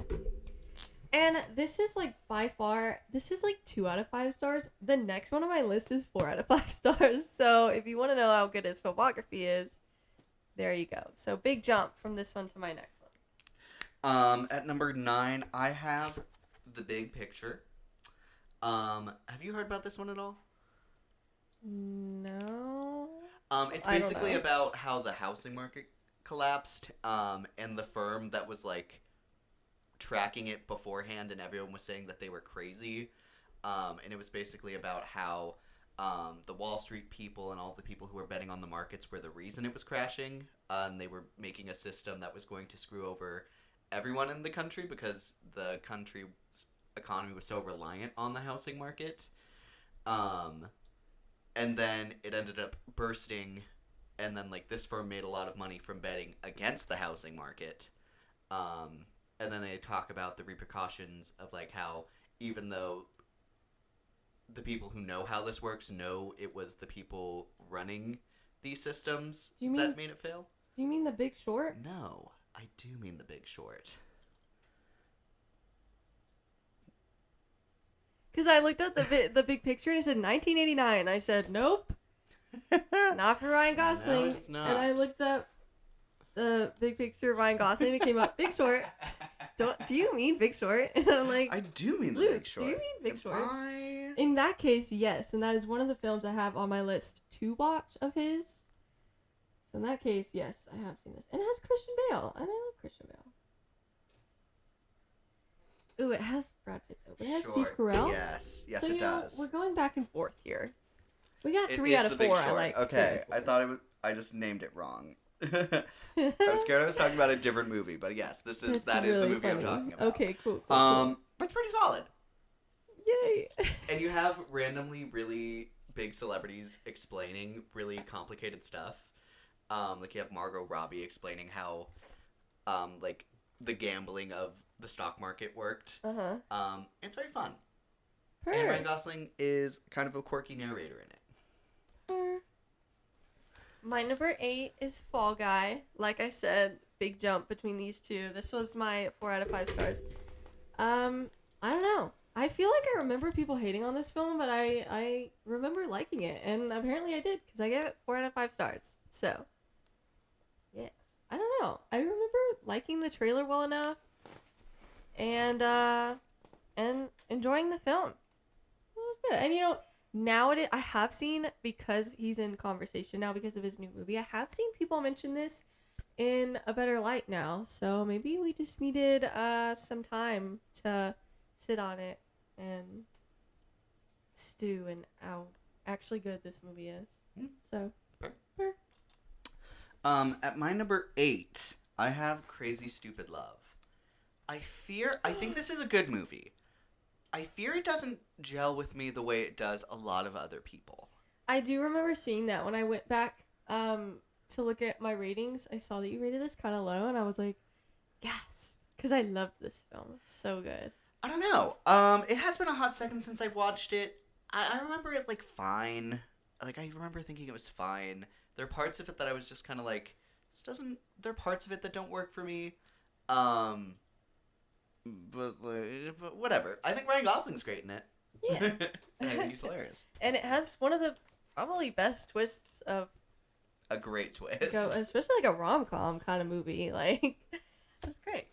And this is like by far, this is like 2 out of 5 stars. The next one on my list is 4 out of 5 stars. So if you want to know how good his filmography is, there you go. So big jump from this one to my next one. At number 9, I have The Big Picture. Have you heard about this one at all? No. It's I don't basically know. about how the housing market collapsed, and the firm that was like tracking it beforehand, and everyone was saying that they were crazy. And it was basically about how the Wall Street people and all the people who were betting on the markets were the reason it was crashing, and they were making a system that was going to screw over everyone in the country because the country's economy was so reliant on the housing market. And then it ended up bursting, and then like this firm made a lot of money from betting against the housing market. And then they talk about the repercussions of like how even though the people who know how this works know it was the people running these systems that made it fail. Do you mean The Big Short? No, I do mean The Big Short. Because I looked at the big picture and it said 1989. I said, nope. Not for Ryan Gosling. No, it's not. And I looked up the big picture of Ryan Gosling and it came up Big Short. Do you mean Big Short? And I'm like, I do mean The Luke, Big Short. do you mean Big Short? I... In that case, yes. And that is one of the films I have on my list to watch of his. So in that case, yes, I have seen this. And it has Christian Bale. And I love Christian Bale. Ooh, it has Brad Pitt though. But it has Steve Carell. Yes, So, it does. We're going back and forth here. We got It 3 is out of The Big 4. Short. I like. Okay, I thought it was. I just named it wrong. I was scared I was talking about a different movie, but yes, that is the really movie I'm funny. talking about. Okay, cool. But it's pretty solid. Yay! And you have randomly really big celebrities explaining really complicated stuff. Like you have Margot Robbie explaining how, like the gambling of the stock market worked. It's very fun. And Ryan Gosling is kind of a quirky narrator in it. My number 8 is Fall Guy. Like I said, big jump between these two. This was my 4 out of 5 stars. I don't know. I feel like I remember people hating on this film, but I remember liking it, and apparently I did because I gave it 4 out of 5 stars. So, yeah, I don't know. I remember liking the trailer well enough, and enjoying the film. It was good, and you know. Nowadays, I have seen, because he's in conversation now because of his new movie, I have seen people mention this in a better light now. So maybe we just needed some time to sit on it and stew in how actually good this movie is. So, at my number 8, I have Crazy Stupid Love. I think this is a good movie. I fear it doesn't gel with me the way it does a lot of other people. I do remember seeing that when I went back to look at my ratings. I saw that you rated this kind of low, and I was like, yes, because I loved this film. It's so good. I don't know. It has been a hot second since I've watched it. I remember it, like, fine. Like, I remember thinking it was fine. There are parts of it that I was just kind of like, there are parts of it that don't work for me. But whatever. I think Ryan Gosling's great in it. Yeah. I think he's hilarious. And it has one of the probably best twists of a great twist. Especially like a rom-com kind of movie. Like, that's great.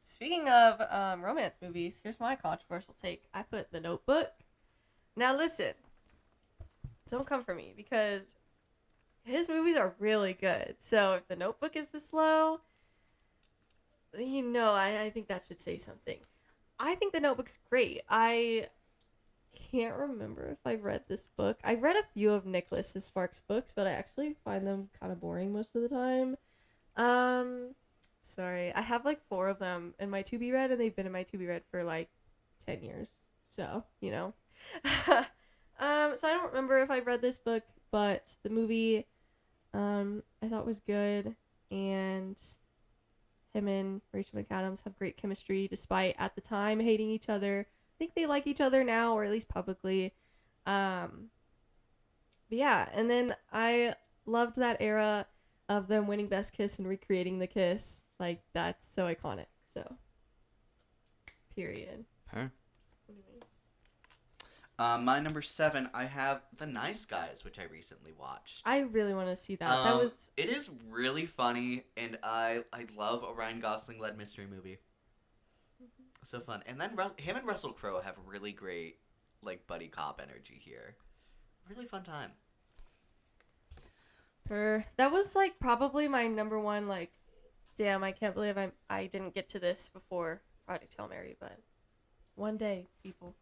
Speaking of romance movies, here's my controversial take. I put The Notebook. Now listen, don't come for me because his movies are really good. So if The Notebook is this low, you know, I think that should say something. I think The Notebook's great. I can't remember if I've read this book. I read a few of Nicholas Sparks' books, but I actually find them kind of boring most of the time. Sorry. I have like 4 of them in my to-be read, and they've been in my to-be read for like 10 years. So, you know. So I don't remember if I've read this book, but the movie I thought was good, and him and Rachel McAdams have great chemistry despite at the time hating each other. I think they like each other now, or at least publicly. But yeah, and then I loved that era of them winning Best Kiss and recreating the kiss. Like, that's so iconic. So, period. Her. My number 7, I have The Nice Guys, which I recently watched. I really want to see that. It is really funny, and I love a Ryan Gosling-led mystery movie. So fun. And then him and Russell Crowe have really great, like, buddy cop energy here. Really fun time. That was, like, probably my number 1, like, damn, I can't believe I didn't get to this before Project Hail Mary, but one day, people.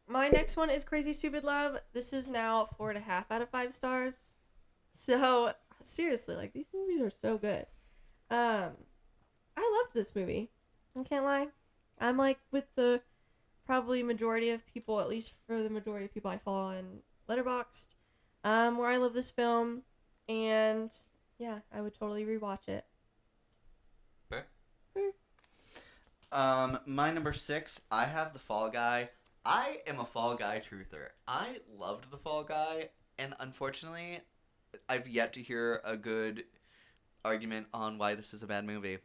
My next one is Crazy Stupid Love. This is now 4.5 out of 5 stars. So, seriously, like, these movies are so good. I loved this movie. I can't lie. I'm, like, with the probably majority of people, at least for the majority of people I follow on Letterboxd, where I love this film. And, yeah, I would totally rewatch it. My number 6, I have The Fall Guy. I am a Fall Guy truther. I loved the Fall Guy, and unfortunately, I've yet to hear a good argument on why this is a bad movie.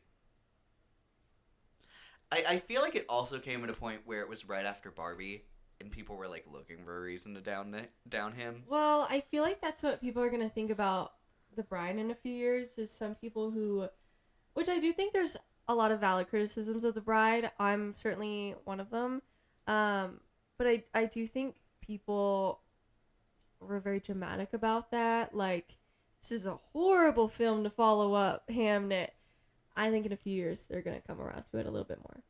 I feel like it also came at a point where it was right after Barbie, and people were like looking for a reason to down him. Well, I feel like that's what people are going to think about The Bride in a few years, is some people who, which I do think there's a lot of valid criticisms of The Bride. I'm certainly one of them. But I do think people were very dramatic about that. Like, this is a horrible film to follow up Hamnet. I think in a few years they're going to come around to it a little bit more.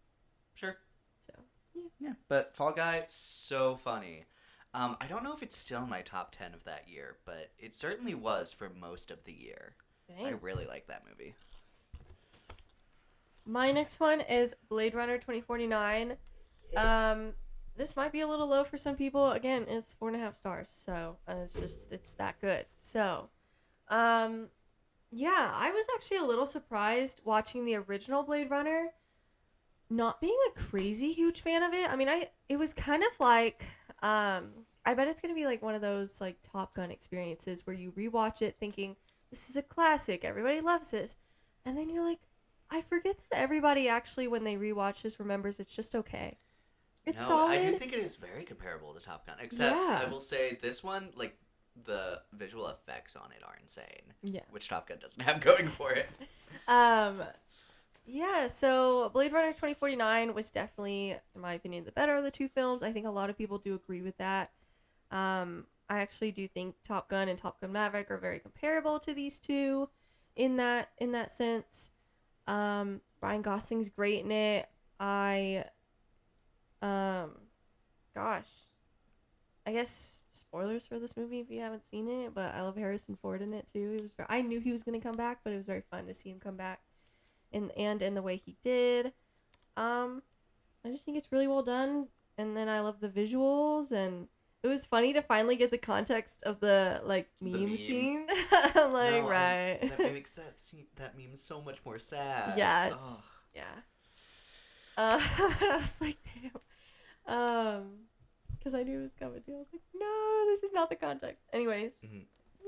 Sure. So, Yeah. But Fall Guy, so funny. I don't know if it's still in my top 10 of that year, but it certainly was for most of the year. Dang. I really like that movie. My next one is Blade Runner 2049. This might be a little low for some people. Again, it's 4.5 stars, so it's that good. So, yeah, I was actually a little surprised watching the original Blade Runner, not being a crazy huge fan of it. I mean, it was kind of like, I bet it's gonna be like one of those like Top Gun experiences where you rewatch it thinking this is a classic, everybody loves this, and then you're like, I forget that everybody actually, when they rewatch this, remembers it's just okay. It's solid. I do think it is very comparable to Top Gun, except Yeah. I will say this one, like, the visual effects on it are insane. Yeah. Which Top Gun doesn't have going for it. Yeah, so Blade Runner 2049 was definitely, in my opinion, the better of the two films. I think a lot of people do agree with that. I actually do think Top Gun and Top Gun Maverick are very comparable to these two in that sense. Ryan Gosling's great in it. Gosh, I guess spoilers for this movie if you haven't seen it, but I love Harrison Ford in it too. It was I knew he was gonna come back, but it was very fun to see him come back, in the way he did. I just think it's really well done, and then I love the visuals, and it was funny to finally get the context of the like meme meme. scene. I'm like, No, right. That makes that meme so much more sad. Yeah, Ugh. it's, yeah. I was like, damn. Because I knew it was coming too. I was like, no, this is not the context. Anyways,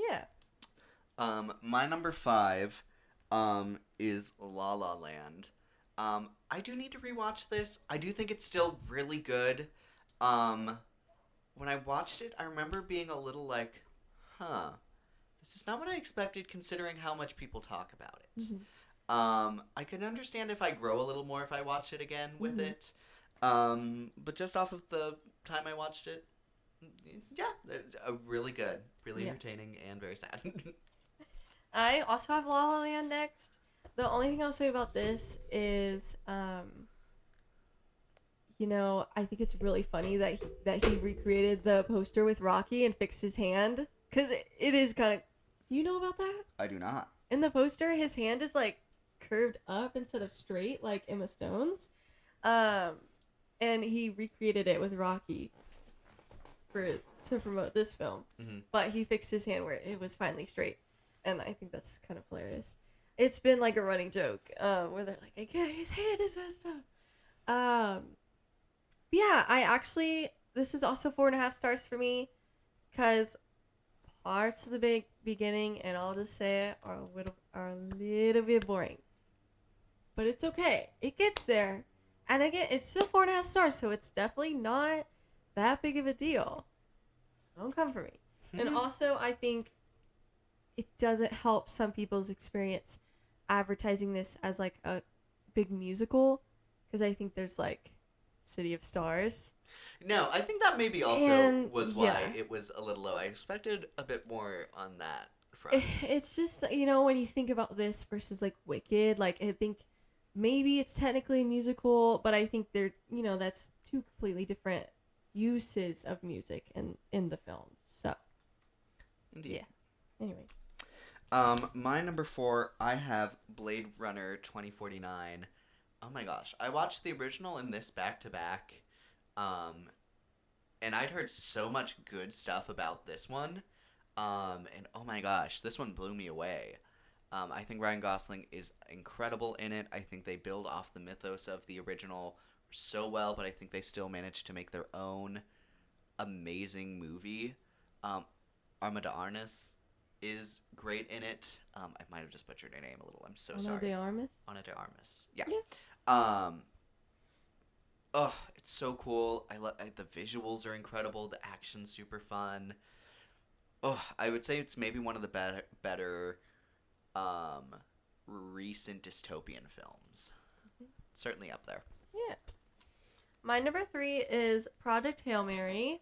yeah. My number 5, is La La Land. I do need to rewatch this. I do think it's still really good. When I watched it, I remember being a little like, this is not what I expected considering how much people talk about it. I can understand if I grow a little more if I watch it again with it. But just off of the time I watched it, yeah, it's really good, really entertaining, and very sad. I also have La La Land next. The only thing I'll say about this is, I think it's really funny that he recreated the poster with Rocky and fixed his hand, because it is kind of. Do you know about that? I do not. In the poster, his hand is like curved up instead of straight, like Emma Stone's. And he recreated it with Rocky to promote this film. But he fixed his hand where it was finally straight. And I think that's kind of hilarious. It's been like a running joke where they're like, okay, his hand is messed up. Yeah, this is also 4.5 stars for me because parts of the beginning, and I'll just say it, are a little bit boring. But it's okay. It gets there. And again, it's still 4.5 stars, so it's definitely not that big of a deal. So don't come for me. And also, I think it doesn't help some people's experience advertising this as like a big musical, because I think there's like City of Stars. No, I think that maybe also was why it was a little low. I expected a bit more on that front. It's just, when you think about this versus like Wicked, like I think maybe it's technically a musical, but I think they're, that's two completely different uses of music in the films. So, Indeed. Yeah. Anyways. My number 4, I have Blade Runner 2049. Oh my gosh. I watched the original and this back to back. And I'd heard so much good stuff about this one. And oh my gosh, this one blew me away. I think Ryan Gosling is incredible in it. I think they build off the mythos of the original so well, but I think they still managed to make their own amazing movie. Armada Arnis is great in it. I might have just butchered her name a little. I'm so sorry. Ana de Armas? Ana de Armas. Yeah. Yeah. Oh, it's so cool. The visuals are incredible. The action's super fun. Oh, I would say it's maybe one of the better recent dystopian films. Certainly up there. Yeah. My number 3 is Project Hail Mary.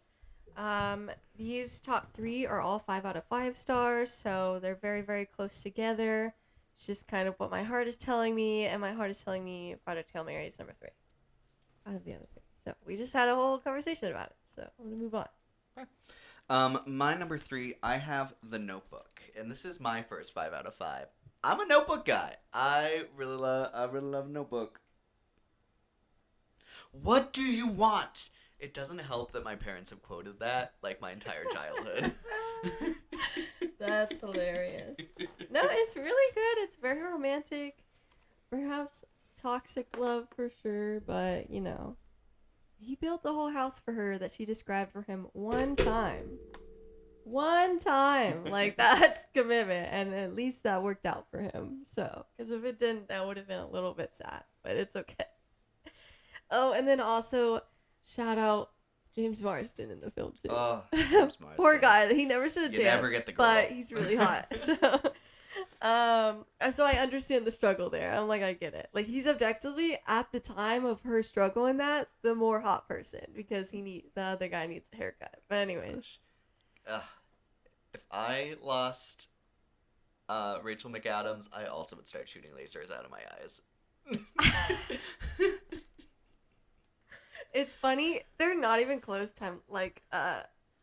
These top 3 are all 5 out of 5 stars, so they're very, very close together. It's just kind of what my heart is telling me, and my heart is telling me Project Hail Mary is number 3 out of the other 3. So we just had a whole conversation about it, so I'm going to move on. My number 3, I have The Notebook, and this is my first 5 out of 5. I'm a Notebook guy. I really love Notebook. What do you want? It doesn't help that my parents have quoted that like my entire childhood. That's hilarious. No, it's really good. It's very romantic. Perhaps toxic love for sure, but you know. He built a whole house for her that she described for him one time. One time. Like, that's commitment. And at least that worked out for him. So, because if it didn't, that would have been a little bit sad. But it's okay. Oh, and then also, shout out James Marsden in the film, too. Oh, James Marsden. Poor guy. He never stood a chance. You never get the girl. But he's really hot. So I understand the struggle there. I'm like, I get it. Like, he's objectively, at the time of her struggle in that, the more hot person. Because the other guy needs a haircut. But anyways. If I lost Rachel McAdams, I also would start shooting lasers out of my eyes. It's funny. They're not even close time, like,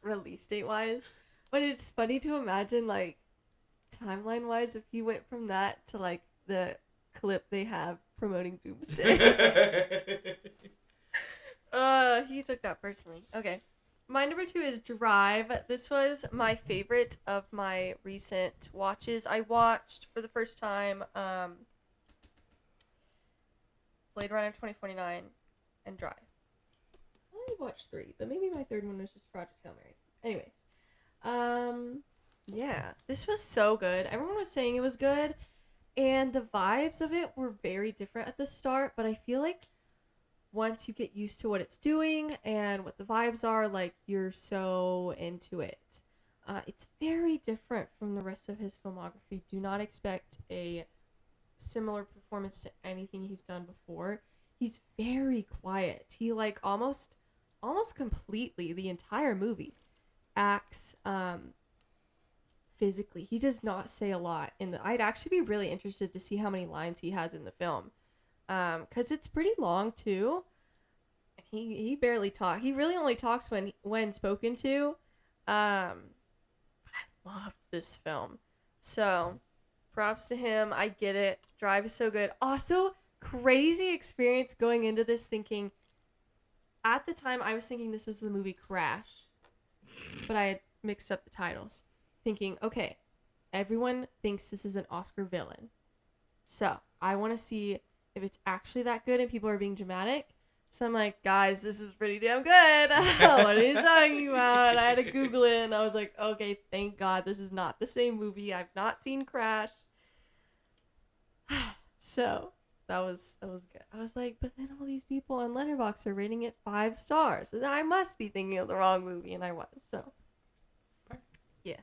release date wise. But it's funny to imagine, like, timeline wise, if he went from that to, like, the clip they have promoting Doomsday. He took that personally. Okay. My number 2 is Drive. This was my favorite of my recent watches. I watched for the first time Blade Runner 2049 and Drive. I watched 3, but maybe my third one was just Project Hail Mary. Anyways. Yeah, this was so good. Everyone was saying it was good, and the vibes of it were very different at the start, but I feel like once you get used to what it's doing and what the vibes are, like, you're so into it. It's very different from the rest of his filmography. Do not expect a similar performance to anything he's done before. He's very quiet. He, like, almost completely, the entire movie, acts physically. He does not say a lot. I'd actually be really interested to see how many lines he has in the film. Because it's pretty long, too. He barely talks. He really only talks when spoken to. But I loved this film. So, props to him. I get it. Drive is so good. Also, crazy experience going into this thinking... At the time, I was thinking this was the movie Crash. But I had mixed up the titles. Thinking, okay, everyone thinks this is an Oscar villain. So, I want to see if it's actually that good and people are being dramatic. So I'm like, guys, this is pretty damn good. What are you talking about? And I had to Google it, and I was like, okay, thank God this is not the same movie. I've not seen Crash. So that was good. I was like, but then all these people on Letterboxd are rating it 5 stars. And I must be thinking of the wrong movie, and I was. So yeah.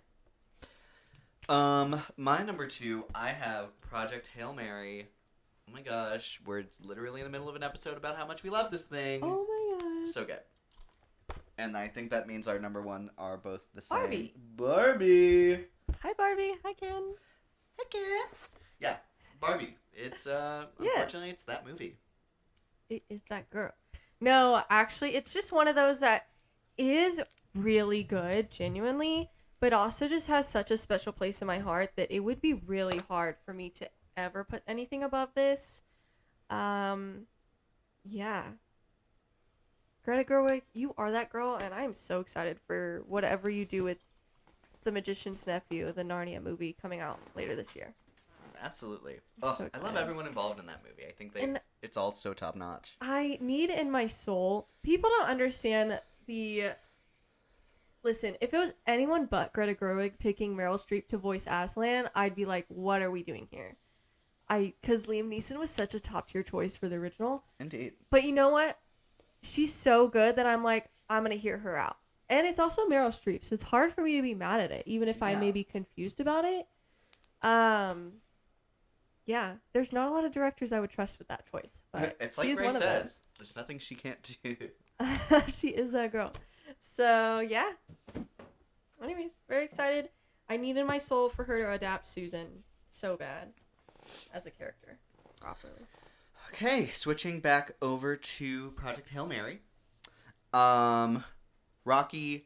My number 2, I have Project Hail Mary. Oh my gosh, we're literally in the middle of an episode about how much we love this thing. Oh my god. So good. And I think that means our number 1 are both the same. Barbie. Barbie. Hi, Barbie. Hi, Ken. Hi, Ken. Yeah, Barbie. It's, unfortunately, it's that movie. It is that girl. No, actually, it's just one of those that is really good, genuinely, but also just has such a special place in my heart that it would be really hard for me to ever put anything above this. Yeah. Greta Gerwig, you are that girl, and I'm so excited for whatever you do with The Magician's Nephew, the Narnia movie coming out later this year. Absolutely. I'm Oh, so I love excited. everyone involved in that movie. I think it's It's all so top notch. I need in my soul. People don't understand the. Listen, if it was anyone but Greta Gerwig picking Meryl Streep to voice Aslan, I'd be like, what are we doing here? Because Liam Neeson was such a top tier choice for the original. Indeed. But you know what? She's so good that I'm like, I'm going to hear her out. And it's also Meryl Streep, so it's hard for me to be mad at it, even if I may be confused about it. Yeah, there's not a lot of directors I would trust with that choice. But it's like she is Ray one says, there's nothing she can't do. of them. She is that girl. So, yeah. Anyways, very excited. I need in my soul for her to adapt Susan so bad as a character properly. Okay, switching back over to Project Hail Mary. Rocky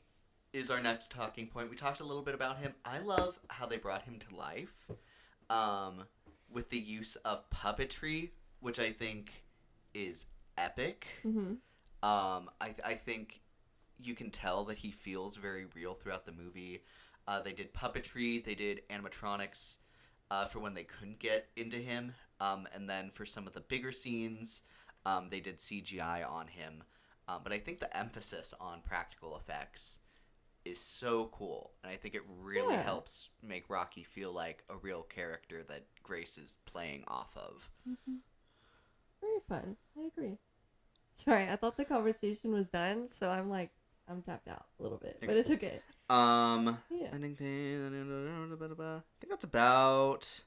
is our next talking point. We talked a little bit about him. I love how they brought him to life with the use of puppetry, which I think is epic. Mm-hmm. I think you can tell that he feels very real throughout the movie. They did puppetry, they did animatronics for when they couldn't get into him, and then for some of the bigger scenes, they did CGI on him. But I think the emphasis on practical effects is so cool, and I think it really helps make Rocky feel like a real character that Grace is playing off of. Mm-hmm. Very fun. I agree. Sorry, I thought the conversation was done, so I'm tapped out a little bit, but it's okay. Ending thing. I think that's about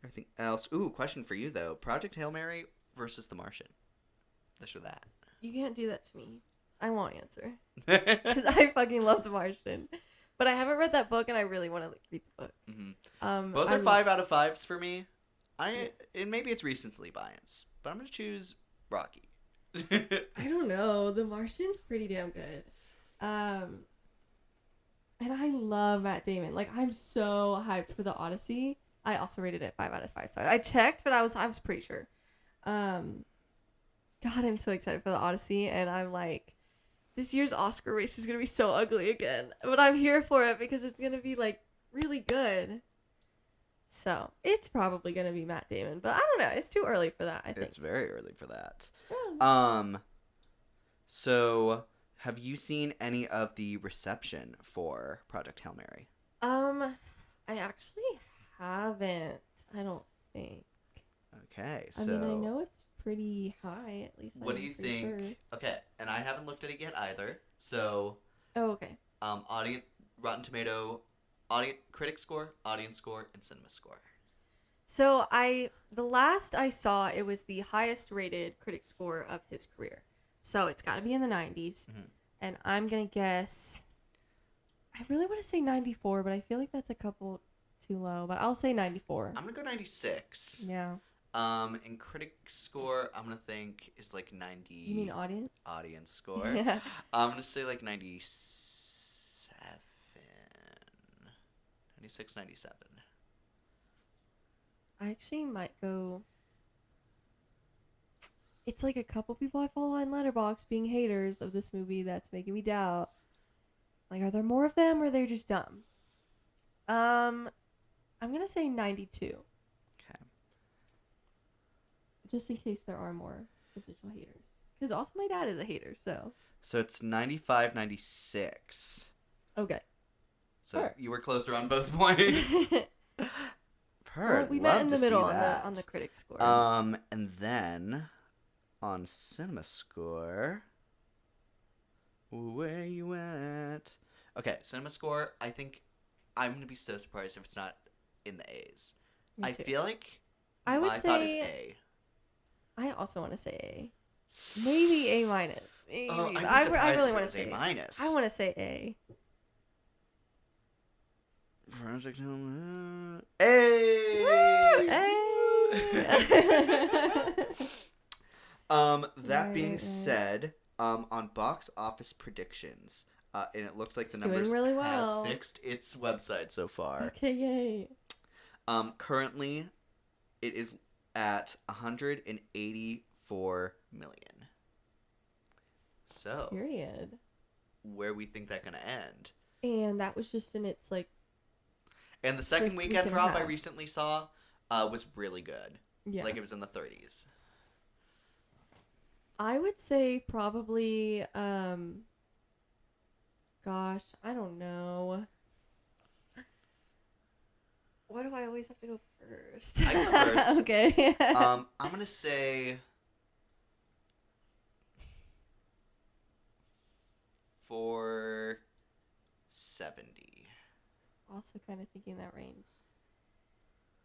everything else. Ooh, question for you though: Project Hail Mary versus The Martian. This or that? You can't do that to me. I won't answer because I fucking love The Martian, but I haven't read that book, and I really want to read the book. Mm-hmm. Both are 5 out of 5s for me. And maybe it's recency bias, but I'm gonna choose Rocky. I don't know. The Martian's pretty damn good. And I love Matt Damon. Like, I'm so hyped for the Odyssey. I also rated it 5 out of 5. So I checked, but I was pretty sure. God, I'm so excited for the Odyssey, and I'm like, this year's Oscar race is gonna be so ugly again. But I'm here for it because it's gonna be like really good. So it's probably gonna be Matt Damon, but I don't know. It's too early for that, I think. It's very early for that. Yeah. So have you seen any of the reception for Project Hail Mary? I actually haven't. I don't think. Okay, so I mean, I know it's pretty high, at least. what do you think? Sure. Okay, and I haven't looked at it yet either. So, Oh, okay. Rotten Tomato, critic score, audience score, and cinema score. So the last I saw, it was the highest rated critic score of his career. So it's got to be in the 90s. Mm-hmm. And I'm going to guess, I really want to say 94, but I feel like that's a couple too low. But I'll say 94. I'm gonna go 96. Yeah. And critic score, I'm gonna think is like 90. You mean audience? Audience score. Yeah. I'm gonna say like 97. 96, 97. I actually might go. It's like a couple people I follow on Letterboxd being haters of this movie that's making me doubt. Like, are there more of them or are they just dumb? I'm gonna say 92. Okay. Just in case there are more potential haters. Because also my dad is a hater, so. So it's 95, 96. Okay. So Sure. you were closer on both points. Well, we met in the middle on the critic score. And then on cinema score, where you at? Okay, cinema score. I think I'm gonna be so surprised if it's not in the A's. Me I too. feel like I would my thought is say A. I also want to say A. Maybe A minus. Maybe. Oh, I'd be I surprised really if it want to was say A minus. I want to say A. Project A. That being said, on box office predictions, and it looks like the It's doing numbers really well. has fixed its website so far. Okay, yay. Currently, it is at 184 million. So, Period. where we think that gonna end? And that was just in its like. And the second First weekend week and a drop I half. recently saw was really good. Yeah. Like it was in the 30s. I would say probably, gosh, I don't know. Why do I always have to go first? I go first. Okay. I'm gonna say 470. Also kind of thinking that range.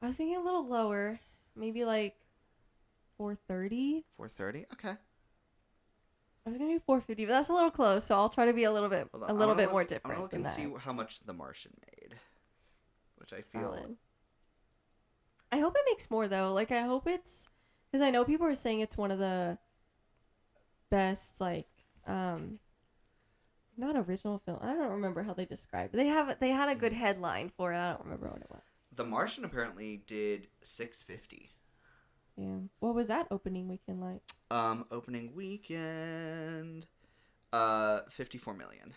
I was thinking a little lower, maybe like 430. 430. Okay. I was gonna do 450, but that's a little close, so I'll try to be a little bit Hold on, a I'm little gonna bit more look- I'm different gonna look than and that. see how much The Martian made, which I feel. Valid. I hope it makes more though. Like I hope it's because I know people are saying it's one of the best like not original film. I don't remember how they described it. They had a good headline for it. I don't remember what it was. The Martian apparently did 650. Yeah. What was that opening weekend like? Opening weekend, 54 million,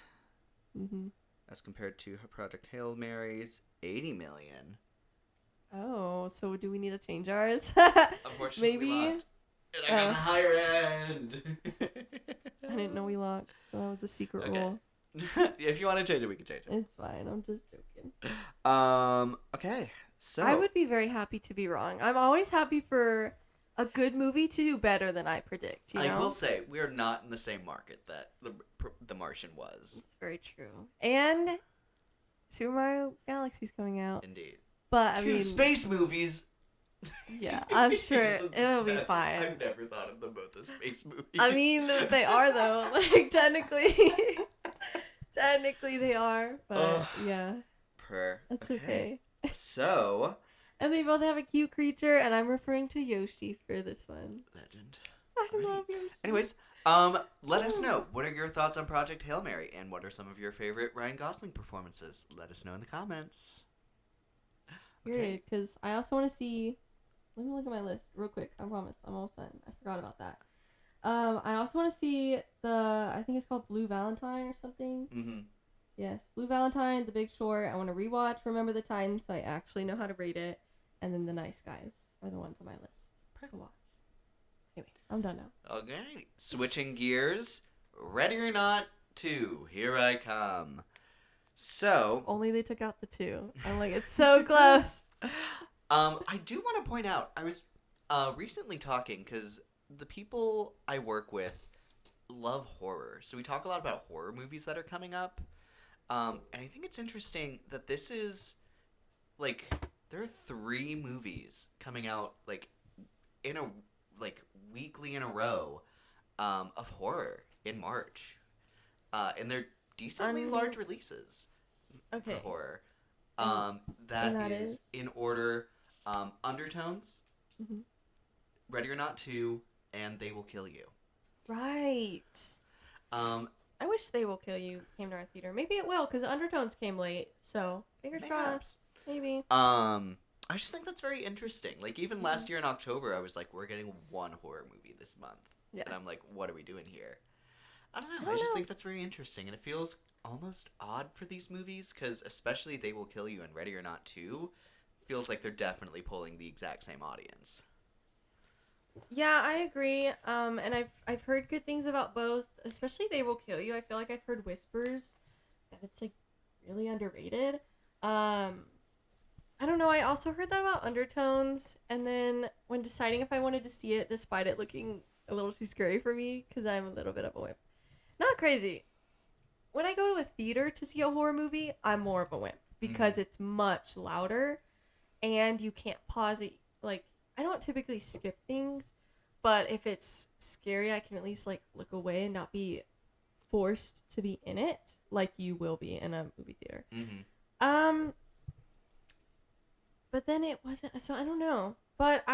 Mm-hmm. as compared to Project Hail Mary's 80 million. Oh, so do we need to change ours? Unfortunately, Maybe. we locked. And I got the higher end. I didn't know we locked, so that was a secret Okay. rule. If you want to change it, we can change it. It's fine. I'm just joking. Okay. So I would be very happy to be wrong. I'm always happy for a good movie to do better than I predict. You know? I will say we are not in the same market that the Martian was. It's very true. And Super Mario Galaxy's coming out. Indeed. But I Two mean, space movies. yeah, I'm sure So it'll be that's- fine. I've never thought of them both as space movies. I mean, they are though. Like technically, technically they are. But Ugh. yeah, Per. that's okay. So, And they both have a cute creature, and I'm referring to Yoshi for this one. legend. I Alrighty. love Yoshi. Anyways, let us know, what are your thoughts on Project Hail Mary, and what are some of your favorite Ryan Gosling performances? Let us know in the comments. Period. Because I also want to see. Let me look at my list real quick. I promise. I'm almost done. I forgot about that. I also want to see I think it's called Blue Valentine or something. Mm-hmm. Yes, Blue Valentine, The Big Short. I want to rewatch Remember the Titans so I actually know how to rate it. And then The Nice Guys are the ones on my list to watch. Anyways, I'm done now. Okay. Switching gears. Ready or Not 2. Here I come. So, Only they took out the 2. I'm like, it's so close. I do want to point out, I was recently talking, because the people I work with love horror. So we talk a lot about horror movies that are coming up. And I think it's interesting that this is, like, there are 3 movies coming out, like, in a, like, weekly in a row, of horror in March. And they're decently large releases Okay. for horror. And That is in order, Undertones, Mhm. Ready or Not 2, and They Will Kill You. Right. I wish They Will Kill You came to our theater. Maybe it will, because Undertones came late. So, fingers crossed. Maybe. I just think that's very interesting. Like, even last year in October, I was like, we're getting one horror movie this month. Yeah. And I'm like, what are we doing here? I don't know. I I, don't just know. think that's very interesting. And it feels almost odd for these movies, because especially They Will Kill You and Ready or Not 2 feels like they're definitely pulling the exact same audience. Yeah, I agree. And I've heard good things about both, especially They Will Kill You. I feel like I've heard whispers that it's like really underrated. I don't know. I also heard that about Undertones, and then when deciding if I wanted to see it, despite it looking a little too scary for me, because I'm a little bit of a wimp. Not crazy. When I go to a theater to see a horror movie, I'm more of a wimp because it's much louder, and you can't pause it. Like, I don't typically skip things, but if it's scary, I can at least like look away and not be forced to be in it, like you will be in a movie theater. Mm-hmm. But then it wasn't, so I don't know. But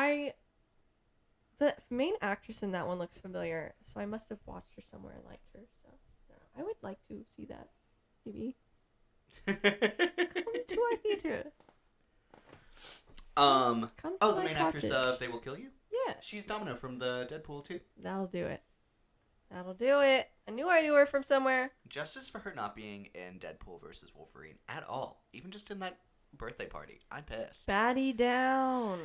the main actress in that one looks familiar, so I must have watched her somewhere and liked her. So I would like to see that, maybe. Come to our theater. Come to the my main cottage. actress of They Will Kill You? Yeah, She's Domino from the Deadpool 2. that'll do it. That'll do it. I knew her from somewhere. Justice for her not being in Deadpool versus Wolverine at all. Even just in that birthday party. I'm pissed. Baddie down.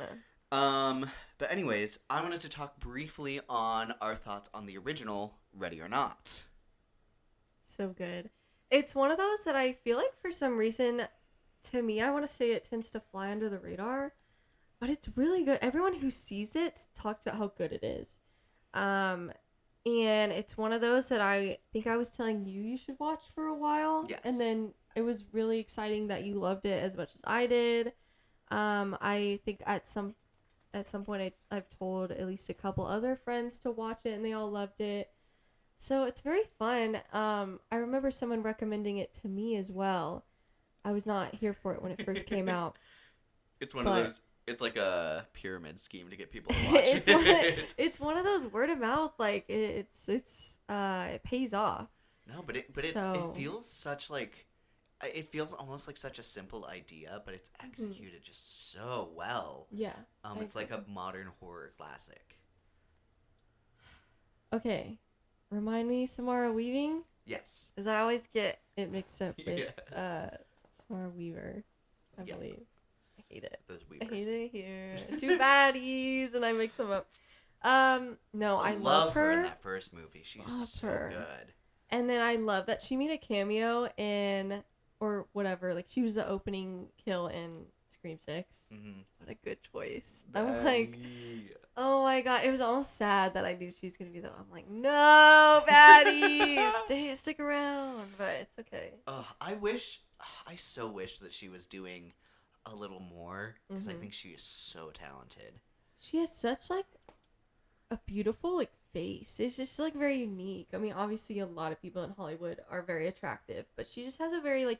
But anyways, I wanted to talk briefly on our thoughts on the original Ready or Not. So good. It's one of those that I feel like for some reason, to me, I want to say it tends to fly under the radar, but it's really good. Everyone who sees it talks about how good it is. And it's one of those that I think I was telling you should watch for a while. Yes. And then it was really exciting that you loved it as much as I did. I think at some point I've told at least a couple other friends to watch it, and they all loved it. So it's very fun. I remember someone recommending it to me as well. I was not here for it when it first came out. It's one of those. It's like a pyramid scheme to get people to watch it. It's one of those word of mouth. Like it pays off. No, but it feels such like. It feels almost like such a simple idea, but it's executed just so well. Yeah. It's like a modern horror classic. Okay. Remind me, Samara Weaving? Yes. Because I always get it mixed up with Samara Weaver, I believe. I hate it. Those Weaver. I hate it here. Two baddies, and I mix them up. No, I love her in that first movie. She's so good. And then I love that she made a cameo in, or whatever, like she was the opening kill in Scream 6. Mm-hmm. What a good choice. I'm like, oh my god, it was almost sad that I knew she was gonna be the. I'm like, no, baddie, stick around, but it's okay. I so wish that she was doing a little more, because I think she is so talented. She has such like a beautiful like face. It's just like very unique. I mean, obviously a lot of people in Hollywood are very attractive, but she just has a very like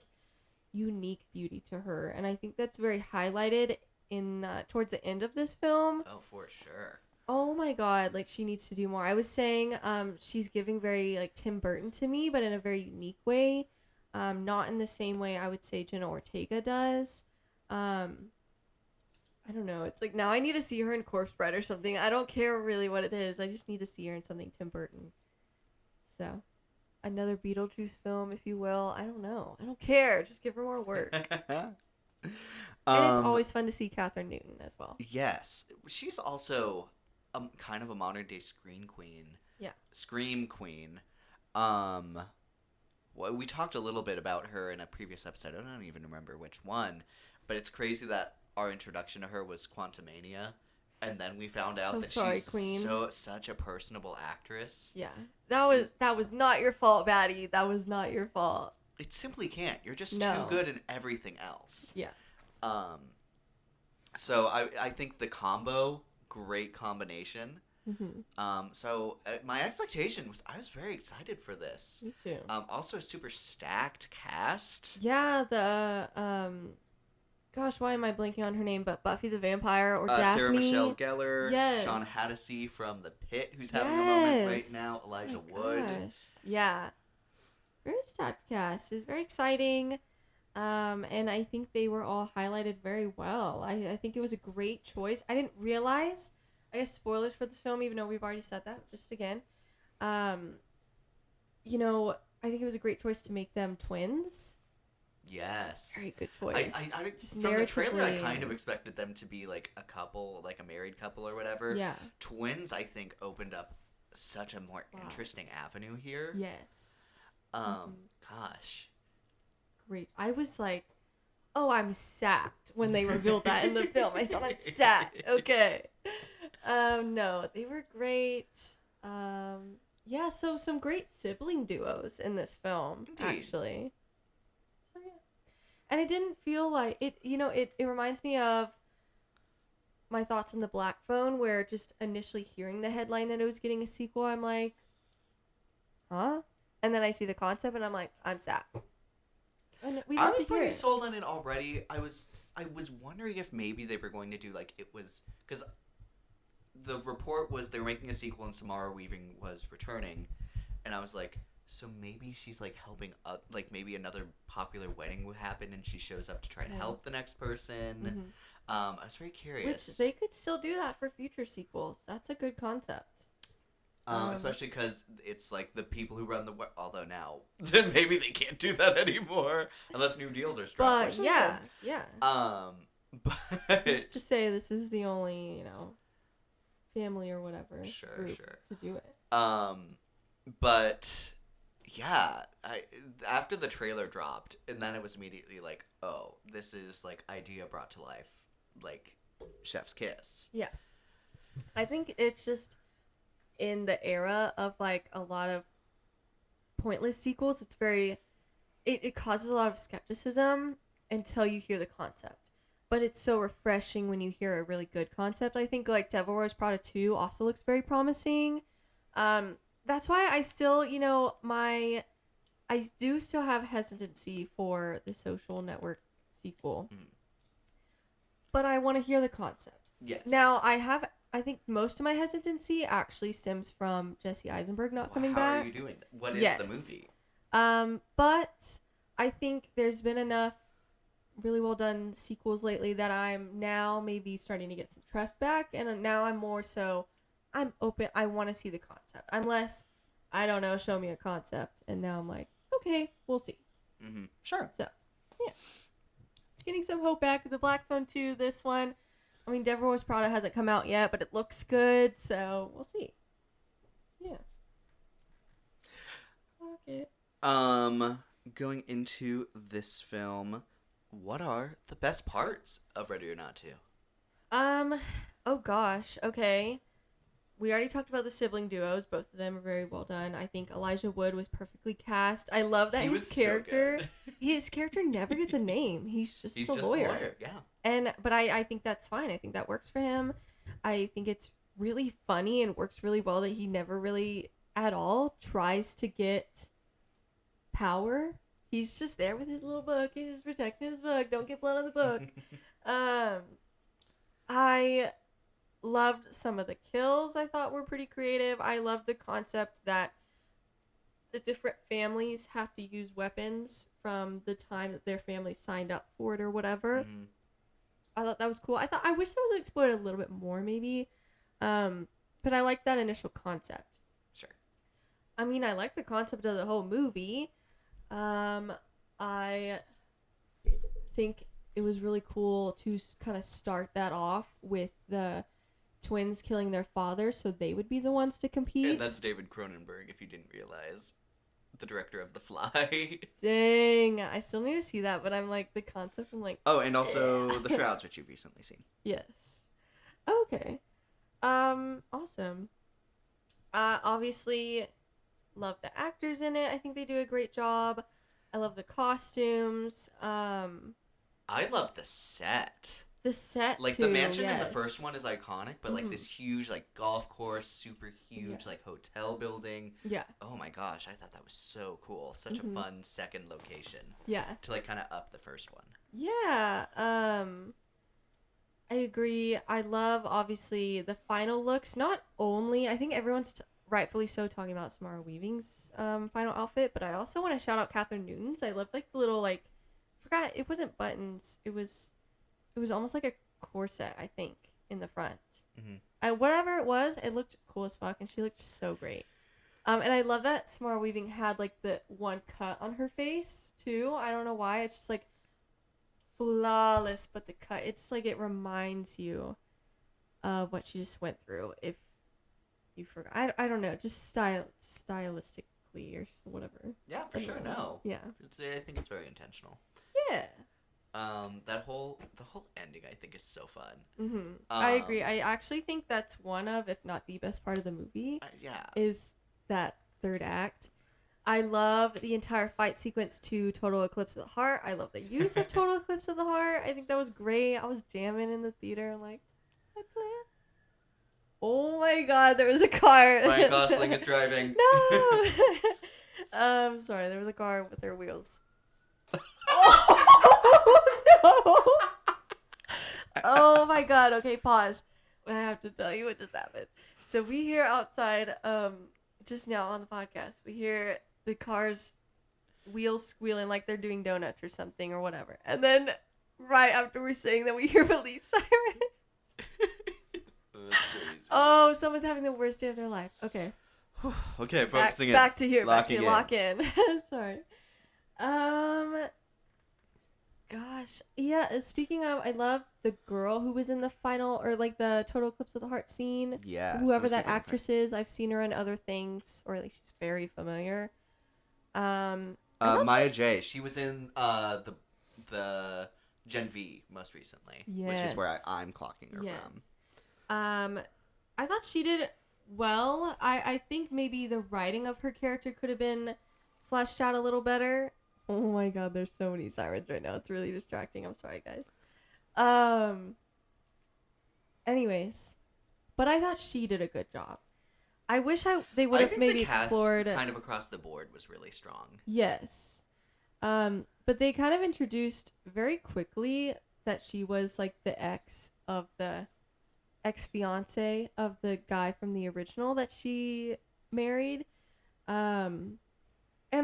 unique beauty to her, and I think that's very highlighted in towards the end of this film. Oh, for sure. Oh my god, like she needs to do more. I was saying she's giving very like Tim Burton to me, but in a very unique way. Not in the same way I would say Jenna Ortega does. I don't know. It's like now I need to see her in Corpse Bride or something. I don't care really what it is. I just need to see her in something Tim Burton. So, another Beetlejuice film, if you will. I don't know. I don't care. Just give her more work. And it's always fun to see Catherine Newton as well. Yes. She's also kind of a modern day scream queen. Yeah. Scream queen. Well, we talked a little bit about her in a previous episode. I don't even remember which one. But it's crazy that our introduction to her was Quantumania. And then we found out that she's Queen. Such a personable actress. Yeah. That was not your fault, Baddie. That was not your fault. It simply can't. You're just too good in everything else. Yeah. So I think the combo, great combination. Mm-hmm. So my expectation was I was very excited for this. Me too. Also a super stacked cast. Yeah, the gosh, why am I blanking on her name? But Buffy the Vampire or Daphne. Sarah Michelle Gellar. Yes. Sean Hattasey from The Pit, who's having a moment right now. Elijah Wood. Gosh. Yeah. Very stacked cast. It's very exciting. And I think they were all highlighted very well. I think it was a great choice. I didn't realize, I guess spoilers for this film, even though we've already said that, just again. You know, I think it was a great choice to make them twins. Yes. Very good choice. I just from the trailer, I kind of expected them to be like a couple, like a married couple or whatever. Yeah. Twins, I think, opened up such a more interesting avenue here. Yes. Gosh. Great. I was like, oh, I'm sapped when they revealed that in the film. I said, I'm sapped. Okay. No, they were great. Yeah, so some great sibling duos in this film, actually. So, yeah. And it didn't feel like it, you know, it reminds me of my thoughts on The Black Phone, where just initially hearing the headline that it was getting a sequel, I'm like, huh? And then I see the concept and I'm like, I'm sapped. I was pretty sold on it already. I was wondering if maybe they were going to do like it was because the report was they were making a sequel and Samara Weaving was returning, and I was like, so maybe she's like helping like maybe another popular wedding will happen and she shows up to try and help the next person. I was very curious. Which they could still do that for future sequels. That's a good concept. Especially because it's like the people who run although now maybe they can't do that anymore unless new deals are struck. But yeah. But Who's to say this is the only, family or whatever Sure. to do it. But yeah, after the trailer dropped, and then it was immediately like, oh, this is like idea brought to life, like Chef's Kiss. Yeah. I think it's just in the era of like a lot of pointless sequels, it's very it causes a lot of skepticism until you hear the concept. But it's so refreshing when you hear a really good concept. I think like Devil Wears Prada 2 also looks very promising. That's why I still, I do still have hesitancy for the Social Network sequel. But I want to hear the concept. Yes. Now, I think most of my hesitancy actually stems from Jesse Eisenberg not coming back. How are you doing that? What is the movie? But I think there's been enough really well done sequels lately that I'm now maybe starting to get some trust back, and now I'm open. I want to see the concept. I'm less, I don't know, show me a concept, and now I'm like, okay, we'll see. Mm-hmm. Sure. So, yeah, it's getting some hope back. The Black Phone 2, this one. I mean, Devil Wears Prada hasn't come out yet, but it looks good, so we'll see. Yeah. Okay. Going into this film, what are the best parts of Ready or Not To? Oh gosh, okay. We already talked about the sibling duos. Both of them are very well done. I think Elijah Wood was perfectly cast. I love that his character, his character never gets a name. He's just a lawyer. Yeah. But I think that's fine. I think that works for him. I think it's really funny and works really well that he never really at all tries to get power. He's just there with his little book. He's just protecting his book. Don't get blood on the book. I loved some of the kills. I thought were pretty creative. I loved the concept that the different families have to use weapons from the time that their family signed up for it or whatever. Mm-hmm. I thought that was cool. I wish that was explored a little bit more maybe. But I liked that initial concept. Sure. I mean, I liked the concept of the whole movie. I think it was really cool to kind of start that off with the twins killing their father so they would be the ones to compete. And that's David Cronenberg, if you didn't realize. The director of The Fly. Dang, I still need to see that, but I'm like, the concept, I'm like... Oh, and also The Shrouds, which you've recently seen. Yes. Okay. Awesome. Obviously, love the actors in it. I think they do a great job. I love the costumes. I love the set. The set, like too, the mansion in yes. the first one is iconic, but like this huge like golf course, super huge like hotel building. Yeah. Oh my gosh, I thought that was so cool. Such a fun second location. Yeah. To like kind of up the first one. Yeah. I agree. I love obviously the final looks. Not only I think everyone's rightfully so talking about Samara Weaving's final outfit, but I also want to shout out Catherine Newton's. I love like the little like forgot it wasn't buttons. It was almost like a corset, I think, in the front. Mm-hmm. Whatever it was, it looked cool as fuck, and she looked so great. And I love that Samara Weaving had, like, the one cut on her face, too. I don't know why. It's just, like, flawless, but the cut, it's like it reminds you of what she just went through, if you forgot. I don't know, just stylistically or whatever. Yeah, for sure, no. Yeah. I think it's very intentional. Yeah. The whole ending I think is so fun. Mm-hmm. I agree. I actually think that's one of, if not the best part of the movie. Yeah. Is that third act. I love the entire fight sequence to Total Eclipse of the Heart. I love the use of Total Eclipse of the Heart. I think that was great. I was jamming in the theater. I'm like, Eclipse. Oh my god, there was a car. Ryan Gosling is driving. No. Sorry, there was a car with their wheels. Oh no! Oh my god. Okay, pause. I have to tell you what just happened. So we hear outside, just now on the podcast, we hear the car's wheels squealing like they're doing donuts or something or whatever. And then right after we're saying that, we hear police sirens. That's crazy. Oh, someone's having the worst day of their life. Okay. Okay, focusing in. Back to here. Locking Lock in. Sorry. gosh. Yeah, speaking of, I love the girl who was in the final, or like the Total Eclipse of the Heart scene. Yes, Whoever those that super good actress is, I've seen her in other things, or like she's very familiar. I thought Maya J. She was in the Gen V most recently, which is where Yes. I'm clocking her Yes. from. I thought she did well. I think maybe the writing of her character could have been fleshed out a little better. Oh my god, there's so many sirens right now. It's really distracting. I'm sorry, guys. Anyways, but I thought she did a good job. I wish they would I have think maybe the cast explored. kind of across the board was really strong. Yes. But they kind of introduced very quickly that she was like the ex-fiance of the guy from the original that she married. And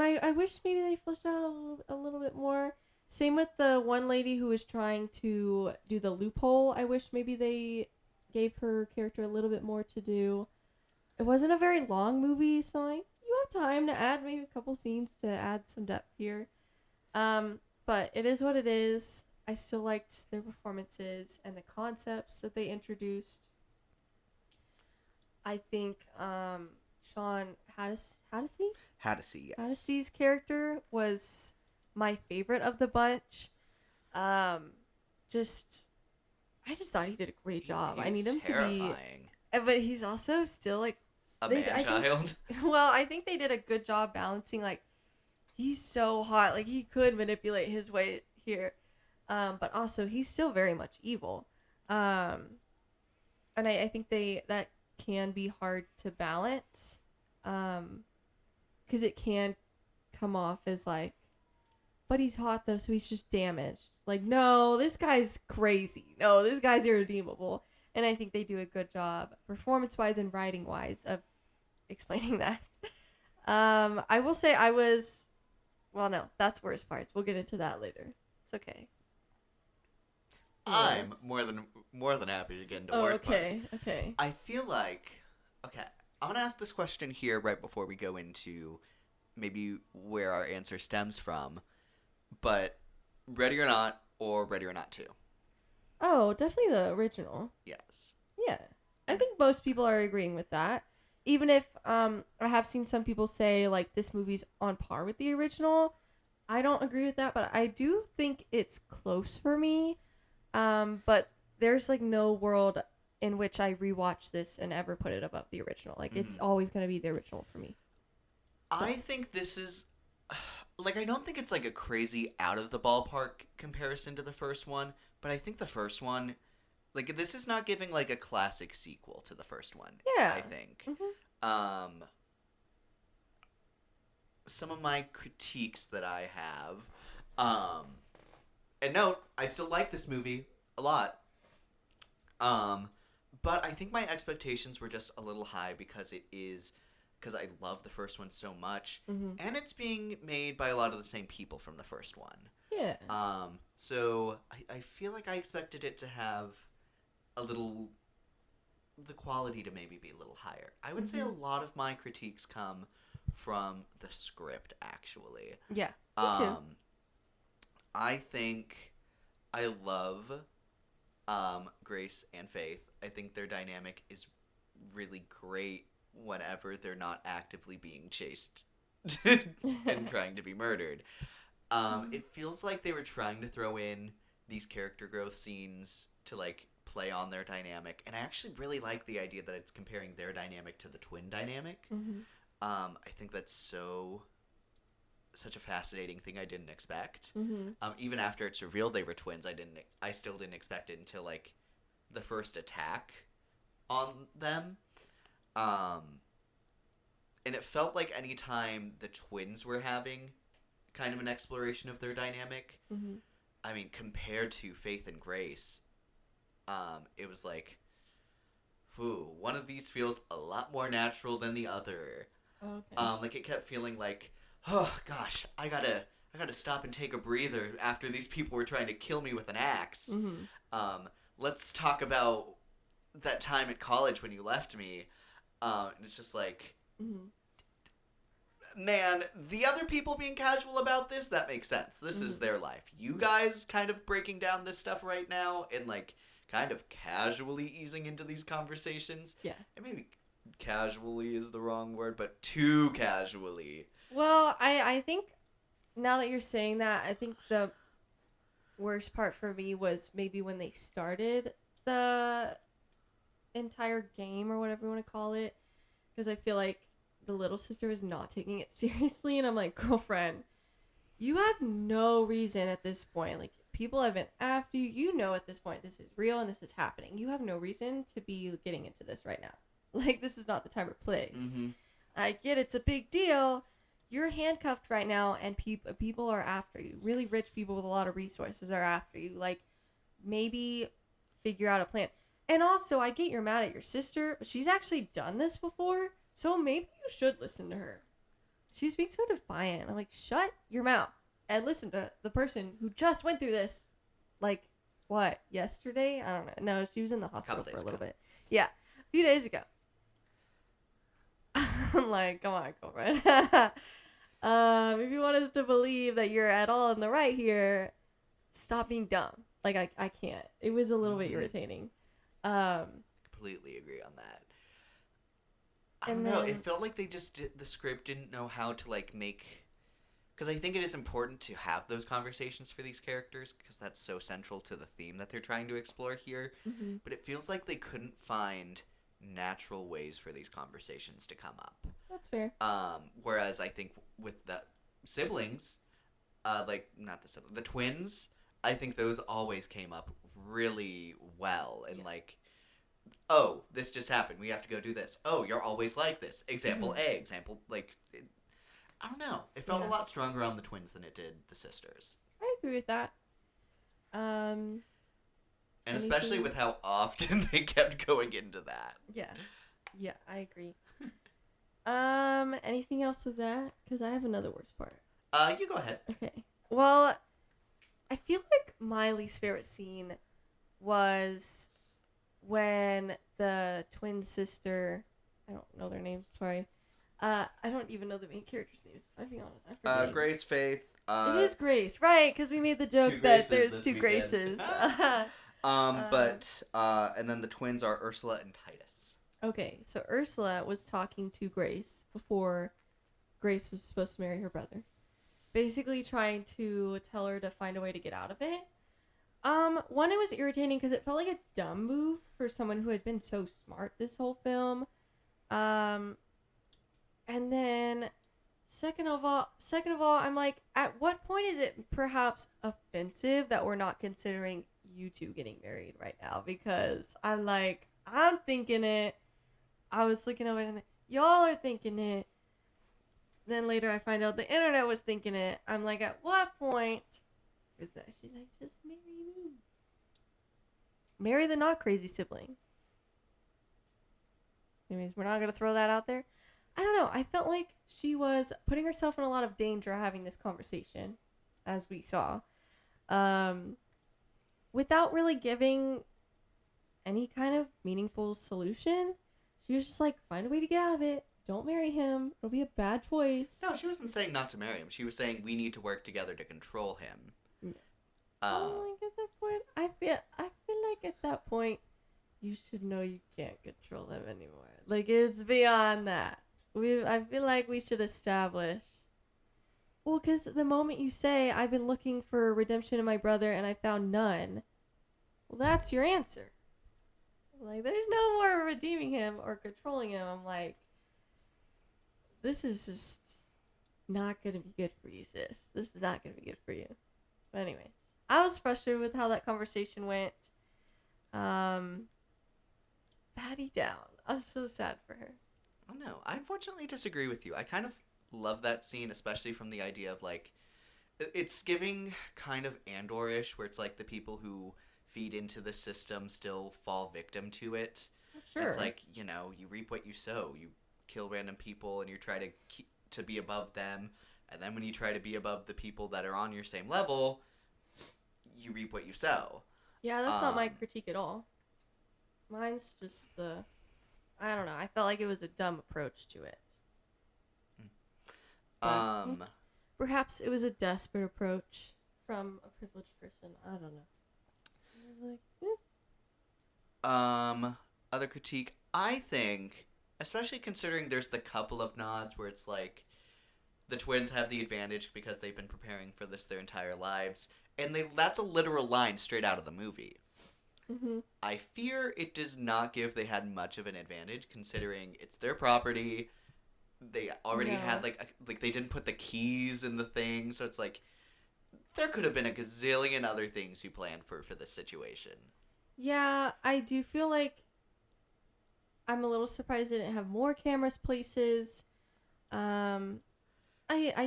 I wish maybe they fleshed out a little bit more. Same with the one lady who was trying to do the loophole. I wish maybe they gave her character a little bit more to do. It wasn't a very long movie, so you have time to add maybe a couple scenes to add some depth here. But it is what it is. I still liked their performances and the concepts that they introduced. I think Sean Hattasey? Hattasey, yes. Hattesey's character was my favorite of the bunch. I just thought he did a great job. He I need him terrifying. to be, but he's also still like A I man-child. think, well, I think they did a good job balancing. Like, he's so hot, like he could manipulate his way here, but also he's still very much evil. And I think that can be hard to balance, because it can come off as like, but he's hot though, so he's just damaged. Like, no, this guy's crazy. No, this guy's irredeemable. And I think they do a good job, performance-wise and writing-wise, of explaining that. I will say well, no, that's worst parts. We'll get into that later. It's okay. I'm Yes. more than happy to get into Oh, worst okay, parts. okay. I feel like, okay, I'm gonna ask this question here right before we go into maybe where our answer stems from, but Ready or Not or Ready or Not 2? Oh, definitely the original. Yes. Yeah. I think most people are agreeing with that. Even if I have seen some people say like this movie's on par with the original. I don't agree with that, but I do think it's close for me. But there's like no world in which I rewatch this and ever put it above the original. Like it's always going to be the original for me. So. I think this is, like, I don't think it's like a crazy out of the ballpark comparison to the first one, but I think the first one, like, this is not giving like a classic sequel to the first one. Yeah. I think. Mm-hmm. Some of my critiques that I have, and note, I still like this movie a lot. But I think my expectations were just a little high because I love the first one so much, and it's being made by a lot of the same people from the first one. Yeah. So I feel like I expected it to have the quality to maybe be a little higher. I would say a lot of my critiques come from the script, actually. Yeah. Me too. I think I love Grace and Faith. I think their dynamic is really great whenever they're not actively being chased and trying to be murdered. It feels like they were trying to throw in these character growth scenes to like play on their dynamic, and I actually really like the idea that it's comparing their dynamic to the twin dynamic. I think that's such a fascinating thing I didn't expect. Even after it's revealed they were twins, I still didn't expect it until like the first attack on them. And it felt like anytime the twins were having kind of an exploration of their dynamic, I mean, compared to Faith and Grace, it was like, one of these feels a lot more natural than the other. Okay. Like it kept feeling like, oh gosh, I gotta stop and take a breather after these people were trying to kill me with an axe. Let's talk about that time at college when you left me. And it's just like, man, the other people being casual about this, that makes sense. This is their life. You guys kind of breaking down this stuff right now and, like, kind of casually easing into these conversations. Yeah. And maybe casually is the wrong word, but too casually. Well, I think now that you're saying that, I think the worst part for me was maybe when they started the entire game or whatever you want to call it, because I feel like the little sister was not taking it seriously, and I'm like, girlfriend, you have no reason at this point. Like, people have been after you. You know at this point this is real and this is happening. You have no reason to be getting into this right now. Like, this is not the time or place. I get it's a big deal. You're handcuffed right now, and people are after you. Really rich people with a lot of resources are after you. Like, maybe figure out a plan. And also, I get you're mad at your sister, but she's actually done this before, so maybe you should listen to her. She's being so defiant. I'm like, shut your mouth and listen to the person who just went through this. Like, what, yesterday? I don't know. No, she was in the hospital for a little bit. Yeah, a few days ago. I'm like, come on, girlfriend. If you want us to believe that you're at all in the right here, stop being dumb. Like, I can't. It was a little bit irritating. Completely agree on that. I don't know. It felt like they just the script didn't know how to, like, make... Because I think it is important to have those conversations for these characters, because that's so central to the theme that they're trying to explore here. But it feels like they couldn't find natural ways for these conversations to come up. That's fair. Whereas I think with the siblings, the twins, I think those always came up really well. And like, oh, this just happened. We have to go do this. Oh, you're always like this. Example A. Example, like, I don't know. It felt a lot stronger on the twins than it did the sisters. I agree with that. And especially with how often they kept going into that. Yeah, I agree. Anything else with that? Because I have another worst part. You go ahead. Okay. Well, I feel like my least favorite scene was when the twin sister, I don't know their names, sorry. I don't even know the main character's names, if I'm being honest. I forget. Grace, Faith. It is Grace, right? Because we made the joke that there's two Graces. And then the twins are Ursula and Titus. Okay, so Ursula was talking to Grace before Grace was supposed to marry her brother. Basically trying to tell her to find a way to get out of it. One, it was irritating because it felt like a dumb move for someone who had been so smart this whole film. And then second of all, I'm like, at what point is it perhaps offensive that we're not considering you two getting married right now? Because I'm like, I'm thinking it. I was looking over and y'all are thinking it. Then later I find out the internet was thinking it. I'm like, at what point is that? Should I just marry me? Marry the not crazy sibling. Anyways, we're not going to throw that out there. I don't know. I felt like she was putting herself in a lot of danger having this conversation, as we saw, without really giving any kind of meaningful solution. She was just like, find a way to get out of it. Don't marry him. It'll be a bad choice. No, she wasn't saying not to marry him. She was saying we need to work together to control him. Like at that point, I feel like at that point, you should know you can't control him anymore. Like, it's beyond that. I feel like we should establish. Well, because the moment you say, I've been looking for redemption in my brother and I found none, well, that's your answer. Like, there's no more redeeming him or controlling him. I'm like, this is just not going to be good for you, sis. This is not going to be good for you. But anyway, I was frustrated with how that conversation went. Patty down. I'm so sad for her. Oh, no. I unfortunately disagree with you. I kind of love that scene, especially from the idea of, like, it's giving kind of Andor-ish, where it's like the people who feed into the system still fall victim to it. Sure. It's like, you know, you reap what you sow. You kill random people and you try to be above them. And then when you try to be above the people that are on your same level, you reap what you sow. Yeah, that's not my critique at all. Mine's just I don't know. I felt like it was a dumb approach to it. Perhaps it was a desperate approach from a privileged person. I don't know. I was like, Other critique, I think, especially considering there's the couple of nods where it's like the twins have the advantage because they've been preparing for this their entire lives, and that's a literal line straight out of the movie. Mm-hmm. I fear it does not give they had much of an advantage considering it's their property. They already had like they didn't put the keys in the thing, so it's like there could have been a gazillion other things you planned for this situation. Yeah, I do feel like I'm a little surprised they didn't have more cameras places. I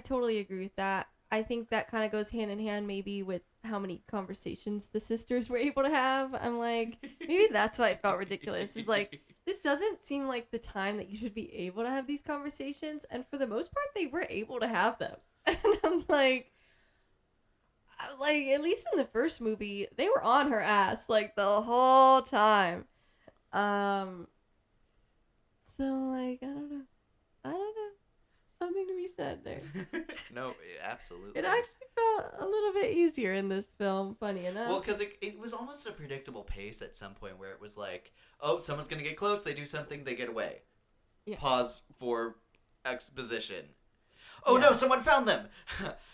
totally agree with that. I think that kind of goes hand in hand maybe with how many conversations the sisters were able to have. I'm like, maybe that's why it felt ridiculous. It's like, this doesn't seem like the time that you should be able to have these conversations. And for the most part, they were able to have them. And I'm like, at least in the first movie, they were on her ass like the whole time. So like, I don't know. Something to be said there. No, absolutely. It actually felt a little bit easier in this film, funny enough. Well, because it was almost a predictable pace at some point where it was like, oh, someone's going to get close, they do something, they get away. Yeah. Pause for exposition. Oh no, someone found them!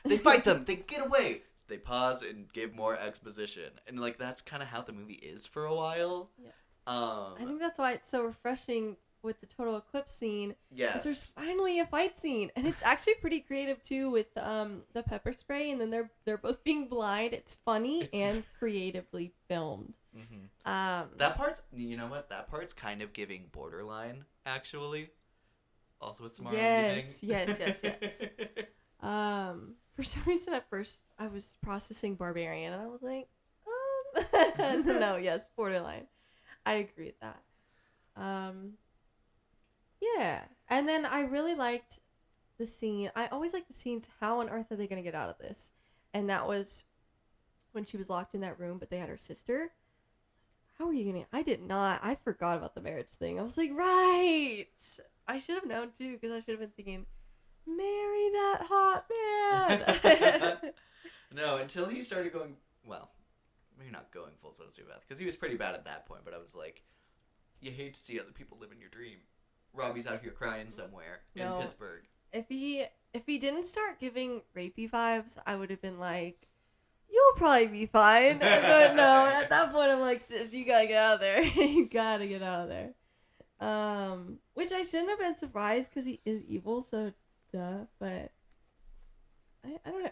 They fight them, they get away! They pause and give more exposition. And like that's kind of how the movie is for a while. Yeah. I think that's why it's so refreshing with the total eclipse scene. Yes. Because there's finally a fight scene. And it's actually pretty creative too with the pepper spray and then they're both being blind. It's funny and creatively filmed. Mm-hmm. That part's, you know what? That part's kind of giving Borderline, actually. Also with Samara Weaving. Yes. For some reason at first I was processing Barbarian and I was like, no, yes, Borderline. I agree with that. Yeah. And then I really liked the scene. I always like the scenes, how on earth are they going to get out of this? And that was when she was locked in that room, but they had her sister. How are you going to... I did not. I forgot about the marriage thing. I was like, right. I should have known, too, because I should have been thinking, marry that hot man. No, until he started going... Well, maybe not going full sociopath, because he was pretty bad at that point, but I was like, you hate to see other people live in your dream. Robbie's out here crying somewhere in Pittsburgh. If he didn't start giving rapey vibes, I would have been like, you'll probably be fine. But no, at that point I'm like, sis, you gotta get out of there. You gotta get out of there. Which I shouldn't have been surprised because he is evil, so duh. But I don't know.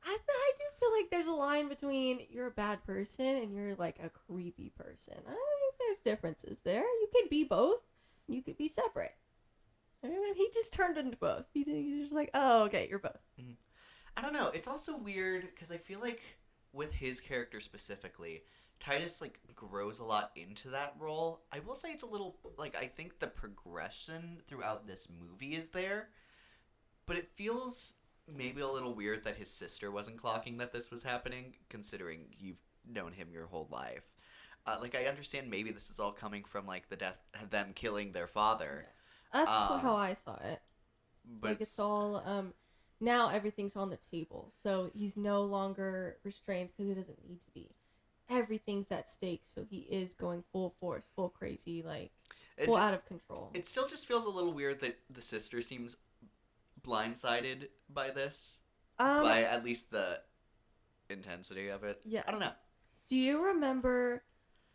I do feel like there's a line between you're a bad person and you're like a creepy person. I think there's differences there. You could be both. You could be separate. I mean, he just turned into both. He's just like, oh, okay, you're both. Mm-hmm. I don't know. It's also weird because I feel like with his character specifically, Titus like grows a lot into that role. I will say it's a little like I think the progression throughout this movie is there, but it feels maybe a little weird that his sister wasn't clocking that this was happening, considering you've known him your whole life. Like I understand maybe this is all coming from like the death, them killing their father. Yeah. That's how I saw it. But like it's all now everything's on the table, so he's no longer restrained because he doesn't need to be. Everything's at stake, so he is going full force, full crazy, like full out of control. It still just feels a little weird that the sister seems blindsided by this, by at least the intensity of it. Yeah, I don't know. Do you remember?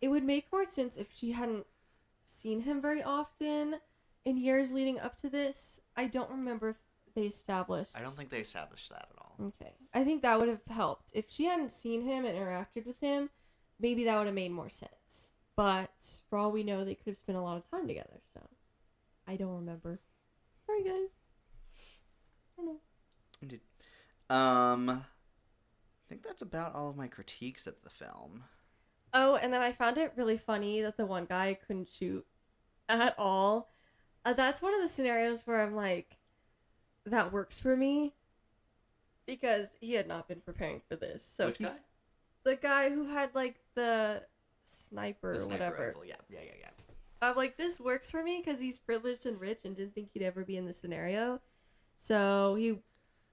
It would make more sense if she hadn't seen him very often in years leading up to this. I don't remember if they established. I don't think they established that at all. Okay, I think that would have helped if she hadn't seen him and interacted with him. Maybe that would have made more sense. But for all we know, they could have spent a lot of time together. So I don't remember. Sorry, guys. I don't know. Indeed. I think that's about all of my critiques of the film. Oh, and then I found it really funny that the one guy couldn't shoot at all. That's one of the scenarios where I'm like, that works for me. Because he had not been preparing for this. So which guy? The guy who had like the sniper or sniper whatever. Rifle. Yeah. I'm like, this works for me because he's privileged and rich and didn't think he'd ever be in this scenario. So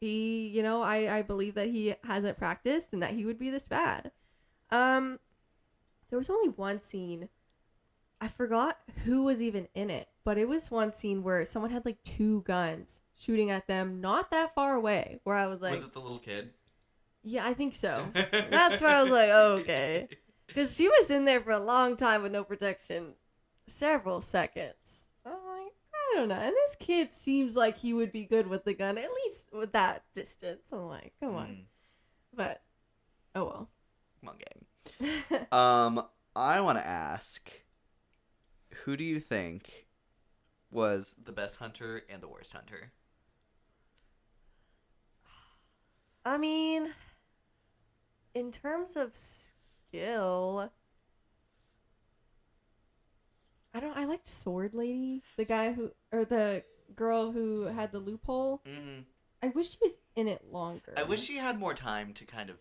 he, you know, I believe that he hasn't practiced and that he would be this bad. There was only one scene. I forgot who was even in it, but it was one scene where someone had like 2 guns shooting at them not that far away, where I was like, Was it the little kid? yeah, I think so. That's where I was like, oh, okay. Because she was in there for a long time with no protection. Several seconds. I'm like, I don't know. And this kid seems like he would be good with the gun, at least with that distance. I'm like, come on. But, oh well. Come on, gang. I want to ask, who do you think was the best hunter and the worst hunter? I mean, in terms of skill, I liked Sword Lady, the guy who, or the girl who had the loophole. Mm-hmm. I wish she was in it longer. I wish she had more time to kind of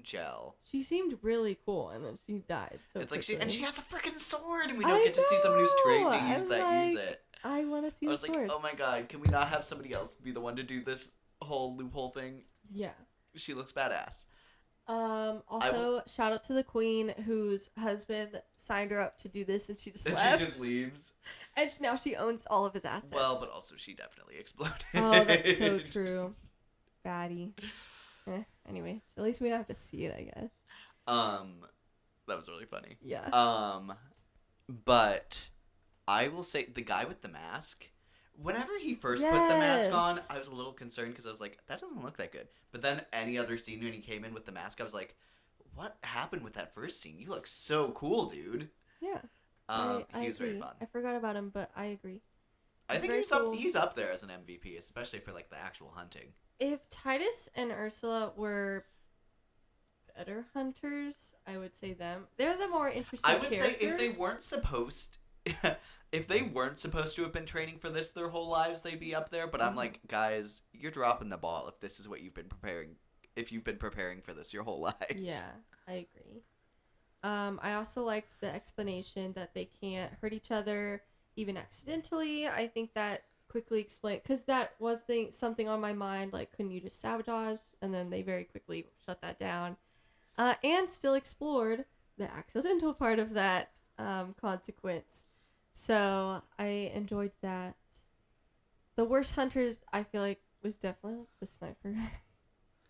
gel. She seemed really cool, and then she died. So It's like quickly. she has a freaking sword, and we don't get to see someone who's trained to use I'm use like, it. I want to see I the was sword. like, oh my god, can we not have somebody else be the one to do this whole loophole thing? Yeah. She looks badass. Also, shout out to the queen whose husband signed her up to do this, and she just And left. she just leaves. And now she owns all of his assets. Well, but also she definitely exploded. Oh, that's so true. Baddie. Anyway, so at least we don't have to see it, I guess. That was really funny. Yeah. But I will say the guy with the mask. Whenever he first put the mask on, I was a little concerned because I was like, that doesn't look that good. But then any other scene when he came in with the mask, I was like, what happened with that first scene? You look so cool, dude. Yeah. He was very agree. fun. I forgot about him, but I agree. I think he's up there as an MVP, especially for like the actual hunting. If Titus and Ursula were better hunters, I would say them. They're the more interesting I would characters. say if they weren't supposed to have been training for this their whole lives, they'd be up there. But I'm like, guys, you're dropping the ball if this is what you've been preparing. If you've been preparing for this your whole lives. Yeah, I agree. I also liked the explanation that they can't hurt each other even accidentally. I think that quickly explained, because that was something on my mind, like, couldn't you just sabotage? And then they very quickly shut that down. And still explored the accidental part of that consequence. So I enjoyed that. The worst hunters, I feel like, was definitely the sniper.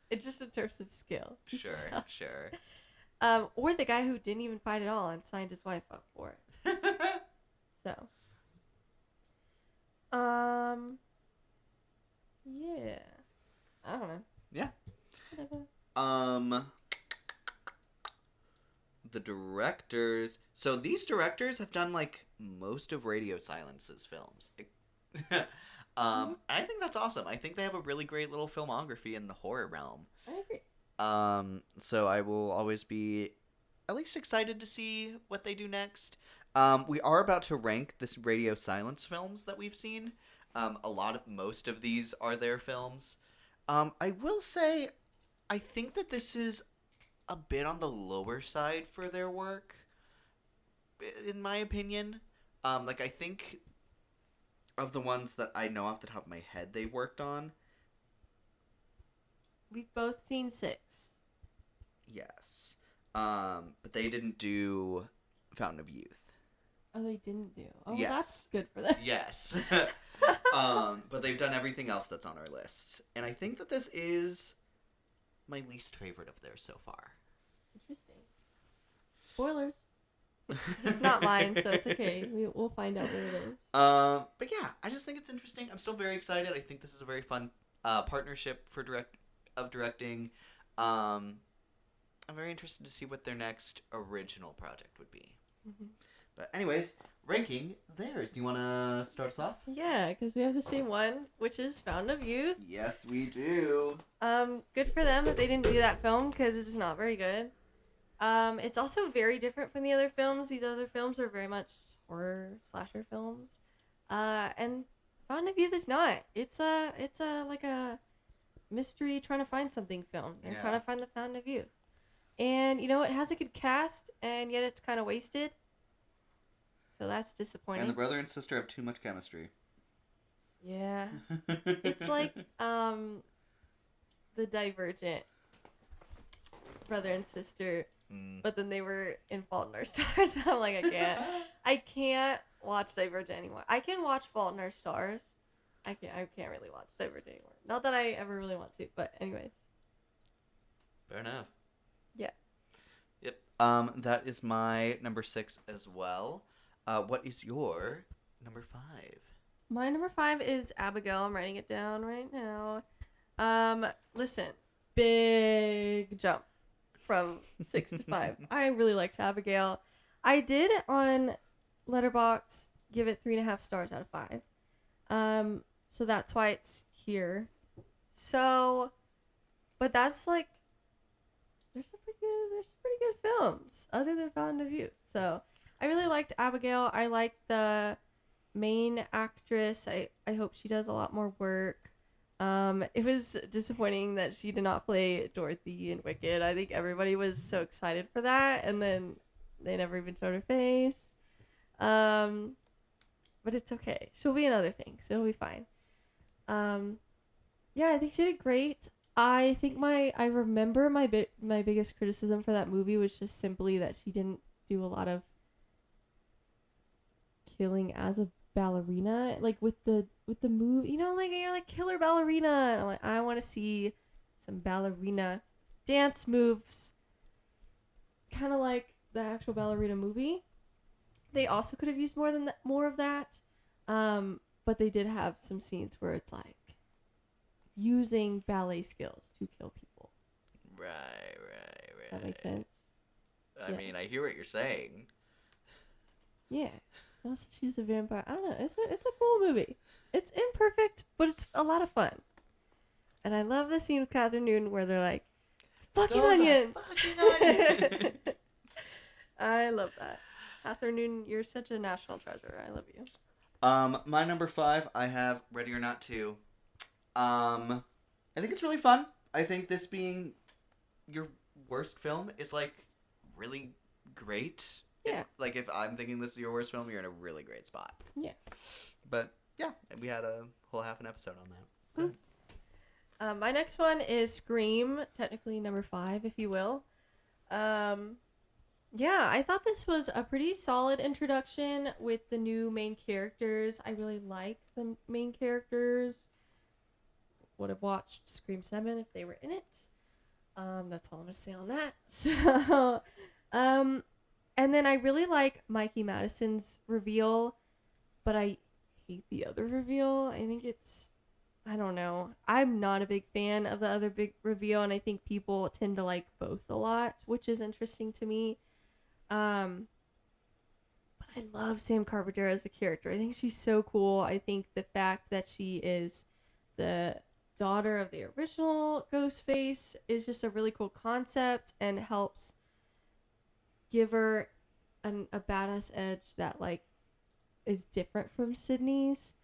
It just in terms of skill. Sure. Or the guy who didn't even fight at all and signed his wife up for it. So. Yeah. I don't know. Yeah. Whatever. The directors. So these directors have done like most of Radio Silence's films. I think that's awesome. I think they have a really great little filmography in the horror realm. I agree. So I will always be at least excited to see what they do next. We are about to rank this Radio Silence films that we've seen. Most of these are their films. I will say, I think that this is a bit on the lower side for their work, in my opinion. I think of the ones that I know off the top of my head they worked on. We've both seen 6. Yes. But they didn't do Fountain of Youth. Oh, they didn't do. Oh, Yes. that's good for them. Yes. But they've done everything else that's on our list. And I think that this is my least favorite of theirs so far. Interesting. Spoilers. It's not mine, so it's okay. We'll find out what it is. But yeah, I just think it's interesting. I'm still very excited. I think this is a very fun partnership for directing. I'm very interested to see what their next original project would be. Mm-hmm. But anyways, ranking theirs. Do you want to start us off? Yeah, because we have the same one, which is Fountain of Youth. Yes, we do. Good for them that they didn't do that film, because it's not very good. It's also very different from the other films. These other films are very much horror slasher films. And Fountain of Youth is not. It's a like a mystery trying to find something film. They're trying to find the Fountain of Youth. And, it has a good cast, and yet it's kind of wasted. So that's disappointing. And the brother and sister have too much chemistry. Yeah. It's like the Divergent brother and sister, but then they were in Fault in Our Stars. I'm like, I can't watch Divergent anymore. I can watch Fault in Our Stars. I can't really watch Divergent anymore. Not that I ever really want to, but anyways. Fair enough. Yeah. Yep. That is my number 6 as well. What is your number 5? My number 5 is Abigail. I'm writing it down right now. Listen, big jump from 6 to 5. I really liked Abigail. I did on Letterboxd give it 3.5 stars out of 5. So that's why it's here. So, but that's like, there's some pretty good films other than Fountain of Youth. So I really liked Abigail. I liked the main actress. I hope she does a lot more work. It was disappointing that she did not play Dorothy in Wicked. I think everybody was so excited for that, and then they never even showed her face. But it's okay. She'll be in other things. It'll be fine. Yeah, I think she did great. I think I remember my biggest criticism for that movie was just simply that she didn't do a lot of killing as a ballerina, like with the move, like you're like killer ballerina, and I'm like, I want to see some ballerina dance moves, kind of like the actual ballerina movie. They also could have used more of that, but they did have some scenes where it's like using ballet skills to kill people. Right. That makes sense. I mean, I hear what you're saying. Yeah. Also, she's a vampire. I don't know. It's a cool movie. It's imperfect, but it's a lot of fun. And I love the scene with Catherine Newton where they're like, "It's fucking onions." I love that. Catherine Newton, you're such a national treasure. I love you. My number 5, I have Ready or Not 2. I think it's really fun. I think this being your worst film is like really great. Yeah. Like if I'm thinking this is your worst film, you're in a really great spot. Yeah. But yeah, we had a whole half an episode on that. My next one is Scream, technically number 5, if you will. Yeah, I thought this was a pretty solid introduction with the new main characters. I really like the main characters. Would have watched Scream 7 if they were in it. That's all I'm going to say on that. So, and then I really like Mikey Madison's reveal, but I hate the other reveal. I think I don't know. I'm not a big fan of the other big reveal, and I think people tend to like both a lot, which is interesting to me. But I love Sam Carpenter as a character. I think she's so cool. I think the fact that she is the daughter of the original Ghostface is just a really cool concept and helps give her a badass edge that like is different from Sydney's.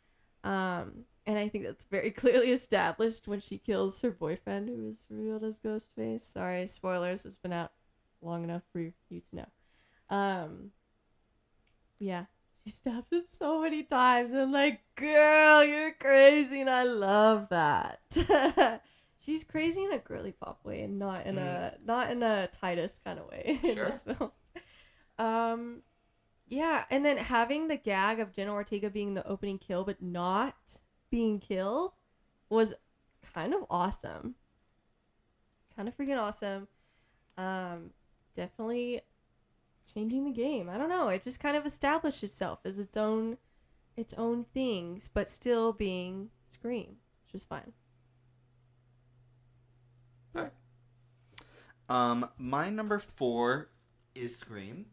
And I think that's very clearly established when she kills her boyfriend, who is revealed as Ghostface. Sorry, spoilers. It's been out long enough for you to know. Yeah, she stabs him so many times. And like, girl, you're crazy, and I love that. She's crazy in a girly pop way, and not in a Titus kind of way in this film. Yeah, and then having the gag of Jenna Ortega being the opening kill, but not being killed, was kind of awesome. Kind of freaking awesome. Definitely changing the game. I don't know. It just kind of established itself as its own things, but still being Scream, which was fine. All right. My number 4 is Scream.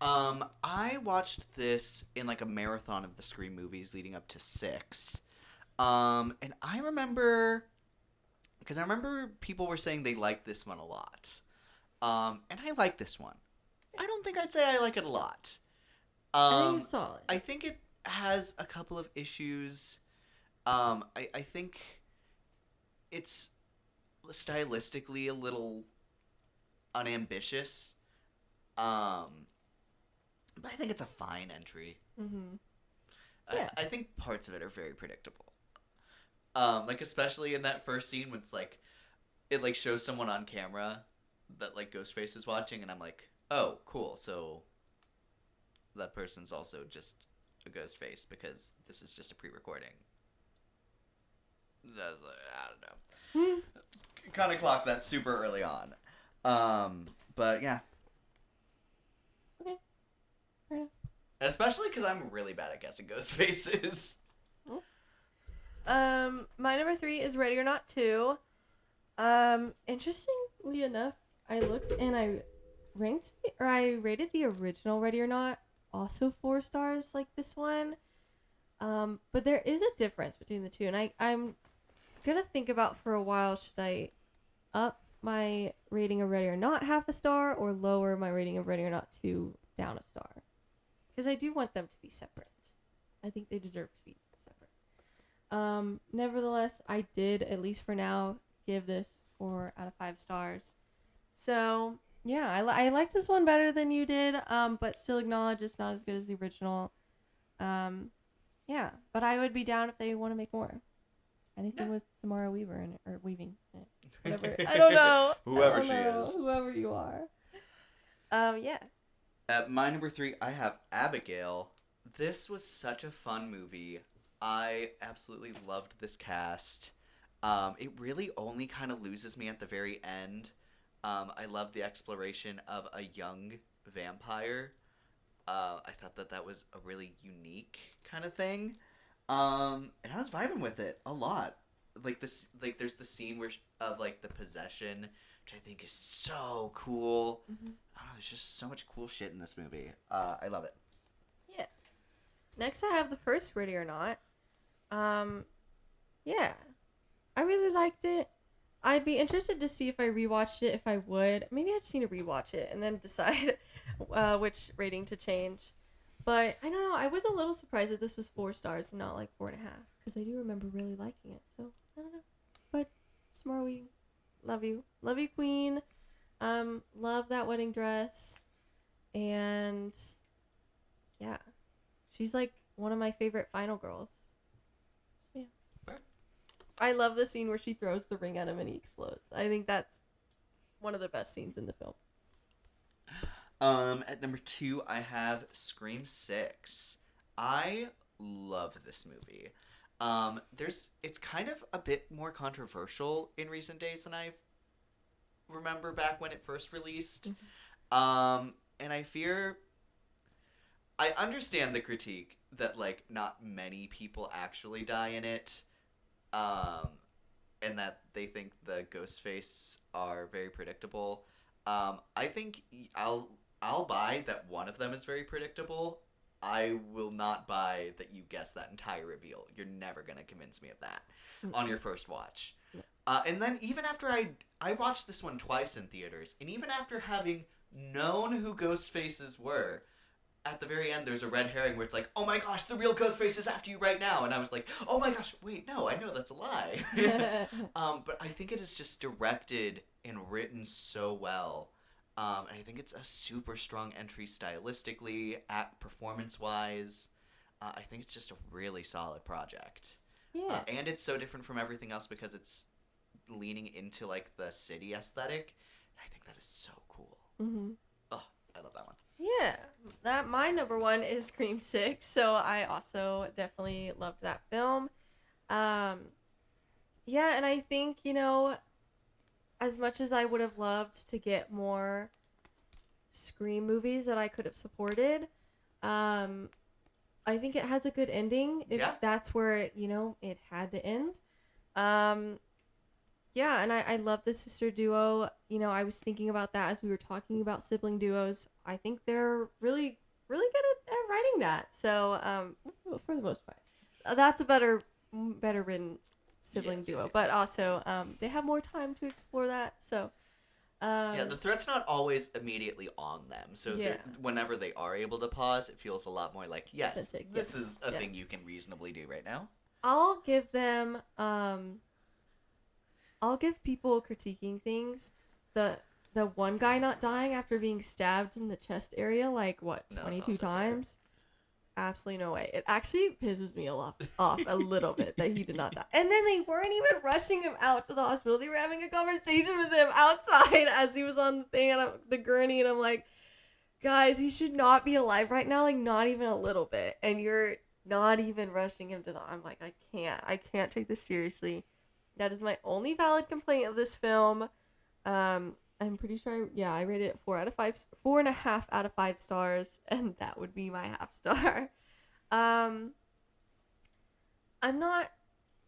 I watched this in like a marathon of the Scream movies leading up to 6. And I remember people were saying they liked this one a lot. And I like this one. I don't think I'd say I like it a lot. I think it's solid. I think it has a couple of issues. I think it's stylistically a little unambitious. But I think it's a fine entry. Mm-hmm. Yeah. I think parts of it are very predictable. Like especially in that first scene when it's like it like shows someone on camera that like Ghostface is watching, and I'm like, oh, cool. So that person's also just a ghost face because this is just a pre-recording. So I was like, I don't know. Kind of clocked that super early on. But yeah. Okay. Fair enough. Especially because I'm really bad at guessing ghost faces. My number 3 is Ready or Not 2. Interestingly enough, I looked and I rated the original Ready or Not also 4 stars like this one. But there is a difference between the two, and I'm gonna think about for a while, should I up my rating of Ready or Not half a star or lower my rating of Ready or Not 2 down a star? Because I do want them to be separate. I think they deserve to be separate. Nevertheless, I did, at least for now, give this 4 out of 5 stars. So, yeah, I liked this one better than you did, but still acknowledge it's not as good as the original. Yeah, but I would be down if they want to make more. Anything with Samara Weaver in it, or Weaving in it. Whatever. I don't know. Whoever she is. Whoever you are. Yeah. At my number 3, I have Abigail. This was such a fun movie. I absolutely loved this cast. It really only kind of loses me at the very end. I love the exploration of a young vampire. I thought that was a really unique kind of thing. And I was vibing with it a lot. Like this, like there's the scene of like the possession, which I think is so cool. Mm-hmm. I don't know, there's just so much cool shit in this movie. I love it. Yeah. Next, I have the first Ready or Not. Yeah, I really liked it. I'd be interested to see if I rewatched it, if I would. Maybe I just need to rewatch it and then decide which rating to change. But I don't know. I was a little surprised that this was 4 stars and not like 4.5, because I do remember really liking it. So I don't know. But Smarty, love you, Queen. Love that wedding dress, and yeah, she's like one of my favorite final girls. So, yeah. I love the scene where she throws the ring at him and he explodes. I think that's one of the best scenes in the film. At number 2, I have Scream 6. I love this movie. It's kind of a bit more controversial in recent days than I remember back when it first released. Mm-hmm. And I understand the critique that, like, not many people actually die in it. And that they think the Ghostface are very predictable. I think I'll buy that one of them is very predictable. I will not buy that you guess that entire reveal. You're never going to convince me of that on your first watch. And then even after I watched this one twice in theaters, and even after having known who Ghostfaces were, at the very end there's a red herring where it's like, oh my gosh, the real Ghostface is after you right now. And I was like, oh my gosh, wait, no, I know that's a lie. But I think it is just directed and written so well. And I think it's a super strong entry stylistically, performance-wise. I think it's just a really solid project. Yeah. And it's so different from everything else because it's leaning into, like, the city aesthetic. And I think that is so cool. Mm-hmm. Oh, I love that one. Yeah. My number 1 is Scream 6, so I also definitely loved that film. Yeah, and I think, as much as I would have loved to get more Scream movies that I could have supported, I think it has a good ending if that's where it had to end. Yeah, and I love the sister duo. I was thinking about that as we were talking about sibling duos. I think they're really, really good at writing that. So, for the most part, that's a better written sibling duo. Yes. But also, they have more time to explore that. So, the threat's not always immediately on them. So whenever they are able to pause, it feels a lot more like, yes, this is a thing you can reasonably do right now. I'll give them, I'll give people critiquing things the one guy not dying after being stabbed in the chest area, like, 22 times? absolutely no way. It actually pisses me off a little bit that he did not die. And then they weren't even rushing him out to the hospital. They were having a conversation with him outside as he was on the thing and the gurney, and I'm like, guys, he should not be alive right now, like not even a little bit. And you're not even rushing him to the. I'm like, I can't take this seriously. That is my only valid complaint of this film. I'm pretty sure, I rated it 4.5 out of 5 stars, and that would be my half star. I'm not,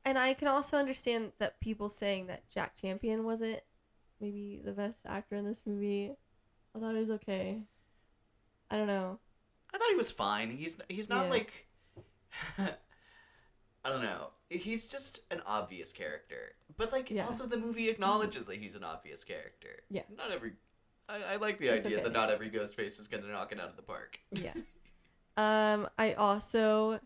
and I can also understand that people saying that Jack Champion wasn't maybe the best actor in this movie. I thought he was okay. I don't know. I thought he was fine. He's not Yeah. like I don't know. He's just an obvious character. But like also the movie acknowledges that he's an obvious character. Yeah. Not every I like the It's idea okay. that not every ghost face is gonna knock it out of the park. Yeah. I also,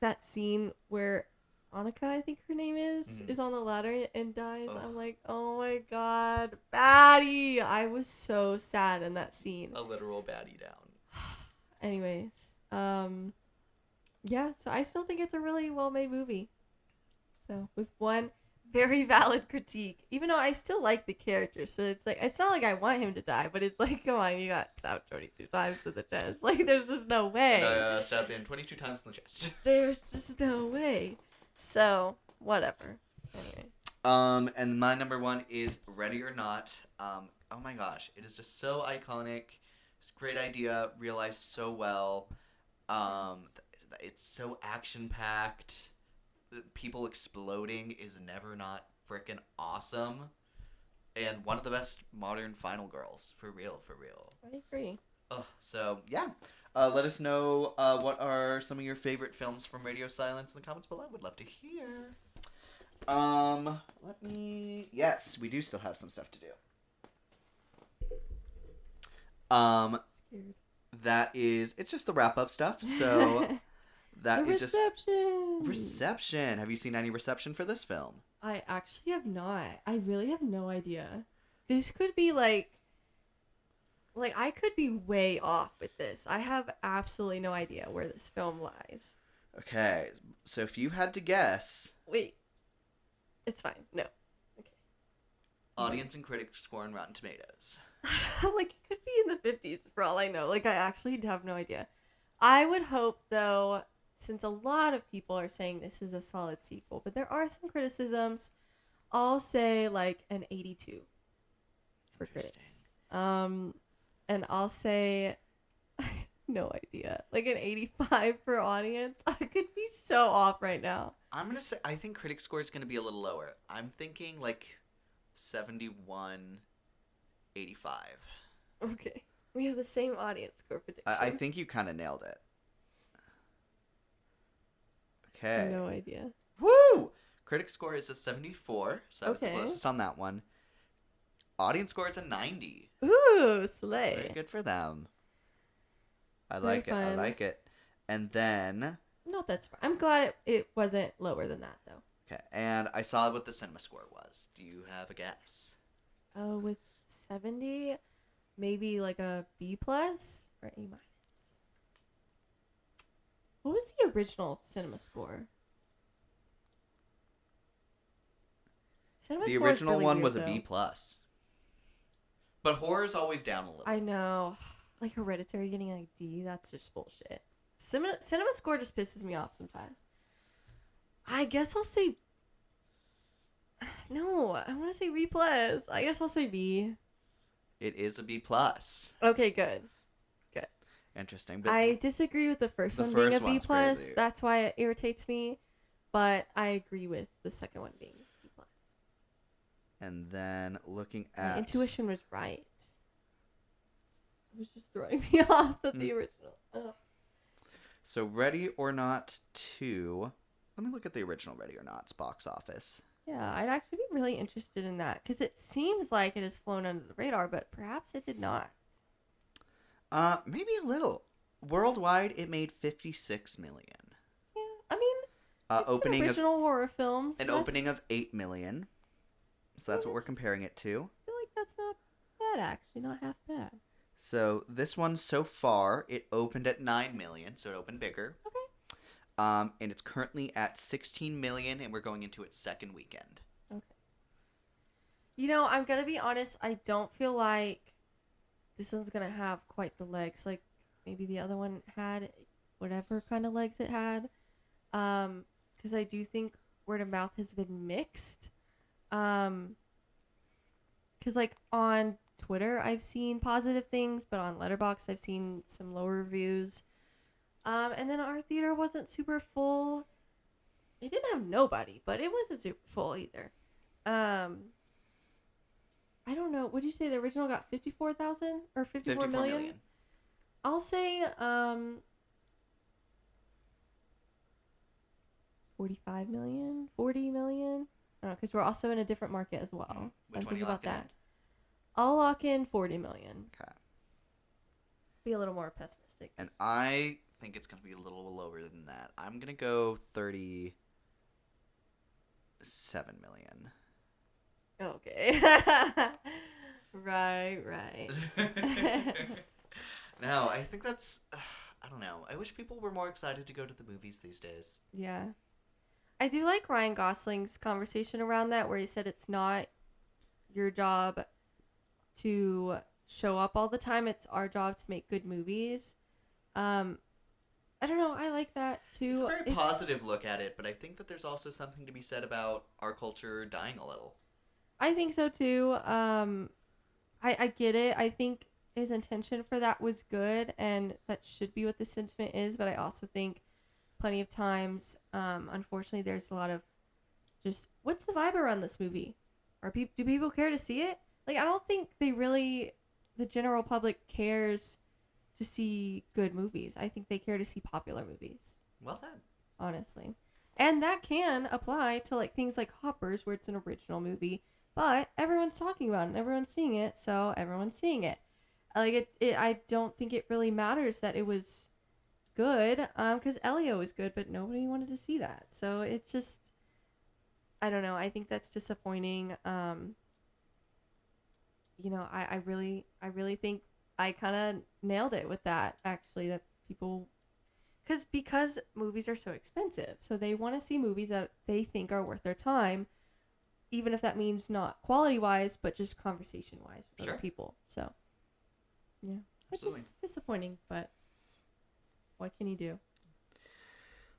that scene where Annika, I think her name is on the ladder and dies. Ugh. I'm like, oh my god, baddie. I was so sad in that scene. A literal baddie down. Anyways, yeah, so I still think it's a really well-made movie. So, with one very valid critique, even though I still like the character, so it's like, it's not like I want him to die, but it's like, come on, you got stabbed 22 times in the chest. Like, there's just no way. And, stabbed in 22 times in the chest. There's just no way. So, whatever. Anyway. And my number 1 is Ready or Not. Oh my gosh, it is just so iconic. It's a great idea, realized so well. It's so action-packed. People exploding is never not freaking awesome. And one of the best modern final girls. For real, for real. I agree. So, yeah. Let us know what are some of your favorite films from Radio Silence in the comments below. Would love to hear. Yes, we do still have some stuff to do. Scared. It's just the wrap-up stuff, so that The is just... reception. Reception. Have you seen any reception for this film? I actually have not. I really have no idea. This could be like I could be way off with this. I have absolutely no idea where this film lies. Okay, so if you had to guess... Wait. It's fine. No. Okay. Audience and critic score on Rotten Tomatoes. Like, it could be in the 50s for all I know. Like, I actually have no idea. I would hope, though, since a lot of people are saying this is a solid sequel, but there are some criticisms, I'll say, like, an 82 for critics. And I'll say, no idea, like an 85 for audience. I could be so off right now. I'm going to say, I think critic score is going to be a little lower. I'm thinking, like, 71, 85. Okay. We have the same audience score prediction. I think you kind of nailed it. Okay. No idea. Woo! Critic score is a 74, so I was the Okay. closest on that one. Audience score is a 90. Ooh, slay. That's very good for them. I like it. I fun. like it. And then... No, that's fine. I'm glad it wasn't lower than that, though. Okay, and I saw what the cinema score was. Do you have a guess? Oh, with 70, maybe like a B plus or A minus. What was the original cinema score? Cinema The score is original really one weird, was a though. B plus. But horror's always down a little. I know. Like Hereditary getting like D, that's just bullshit. Cinema score just pisses me off sometimes. I guess I'll say... No, I want to say B plus. I guess I'll say B. It is a B plus. Okay, good. Interesting. But I disagree with the first the one being a first B one's plus. crazy. That's why it irritates me. But I agree with the second one being B plus. And then looking My at... intuition was right. It was just throwing me off at the original. Ugh. So Ready or Not 2... Let me look at the original Ready or Not's box office. Yeah, I'd actually be really interested in that because it seems like it has flown under the radar, but perhaps it did not. Maybe a little. Worldwide, it made $56 million. Yeah, I mean, it's Opening an of original horror film. So an opening that's- of $8 million. So that's what we're comparing it to. I feel like that's not bad, actually. Not half bad. So this one so far, it opened at 9 million, so it opened bigger. Okay. And it's currently at 16 million, and we're going into its second weekend. Okay. You know, I'm gonna be honest. I don't feel like this one's gonna have quite the legs like maybe the other one had, whatever kind of legs it had. Because I do think word of mouth has been mixed. Because like on Twitter, I've seen positive things, but on Letterboxd, I've seen some lower reviews. And then our theater wasn't super full. It didn't have nobody, but it wasn't super full either. I don't know. Would you say the original got 54,000 or 54 million? I'll say 45 million, 40 million. I don't know, because we're also in a different market as well. So Which I'm one thinking you about locking that. in? I'll lock in 40 million. Okay. Be a little more pessimistic. And I think it's going to be a little lower than that. I'm going to go 37 million. Okay. Right. No, I think that's... I don't know. I wish people were more excited to go to the movies these days. Yeah. I do like Ryan Gosling's conversation around that, where he said it's not your job to show up all the time. It's our job to make good movies. I don't know. I like that too. It's a very positive look at it, but I think that there's also something to be said about our culture dying a little. I think so too. I get it. I think his intention for that was good, and that should be what the sentiment is. But I also think plenty of times, unfortunately, there's a lot of just, what's the vibe around this movie? Do people care to see it? Like, I don't think the general public cares to see good movies. I think they care to see popular movies. Well said. Honestly. And that can apply to like things like Hoppers, where it's an original movie, but everyone's talking about it and everyone's seeing it, so everyone's seeing it. Like I don't think it really matters that it was good, because Elio was good, but nobody wanted to see that. So it's just, I don't know. I think that's disappointing. You know, I really think I kind of nailed it with that, actually, that people, because movies are so expensive, so they want to see movies that they think are worth their time, even if that means not quality wise, but just conversation wise with Sure. other people. So yeah, which Absolutely. is disappointing, but what can you do?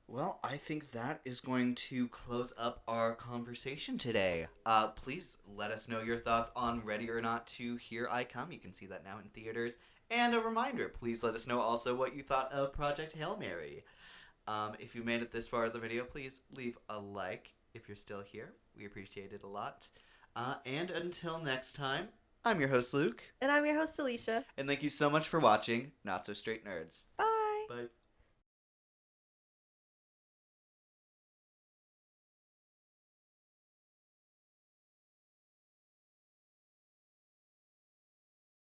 Well, I think that is going to close up our conversation today. Please let us know your thoughts on Ready or Not to Here I Come. You can see that now in theaters. And a reminder, please let us know also what you thought of Project Hail Mary. If you made it this far in the video, please leave a like if you're still here. We appreciate it a lot. And until next time, I'm your host, Luke. And I'm your host, Alicia. And thank you so much for watching Not So Straight Nerds. Bye. Bye.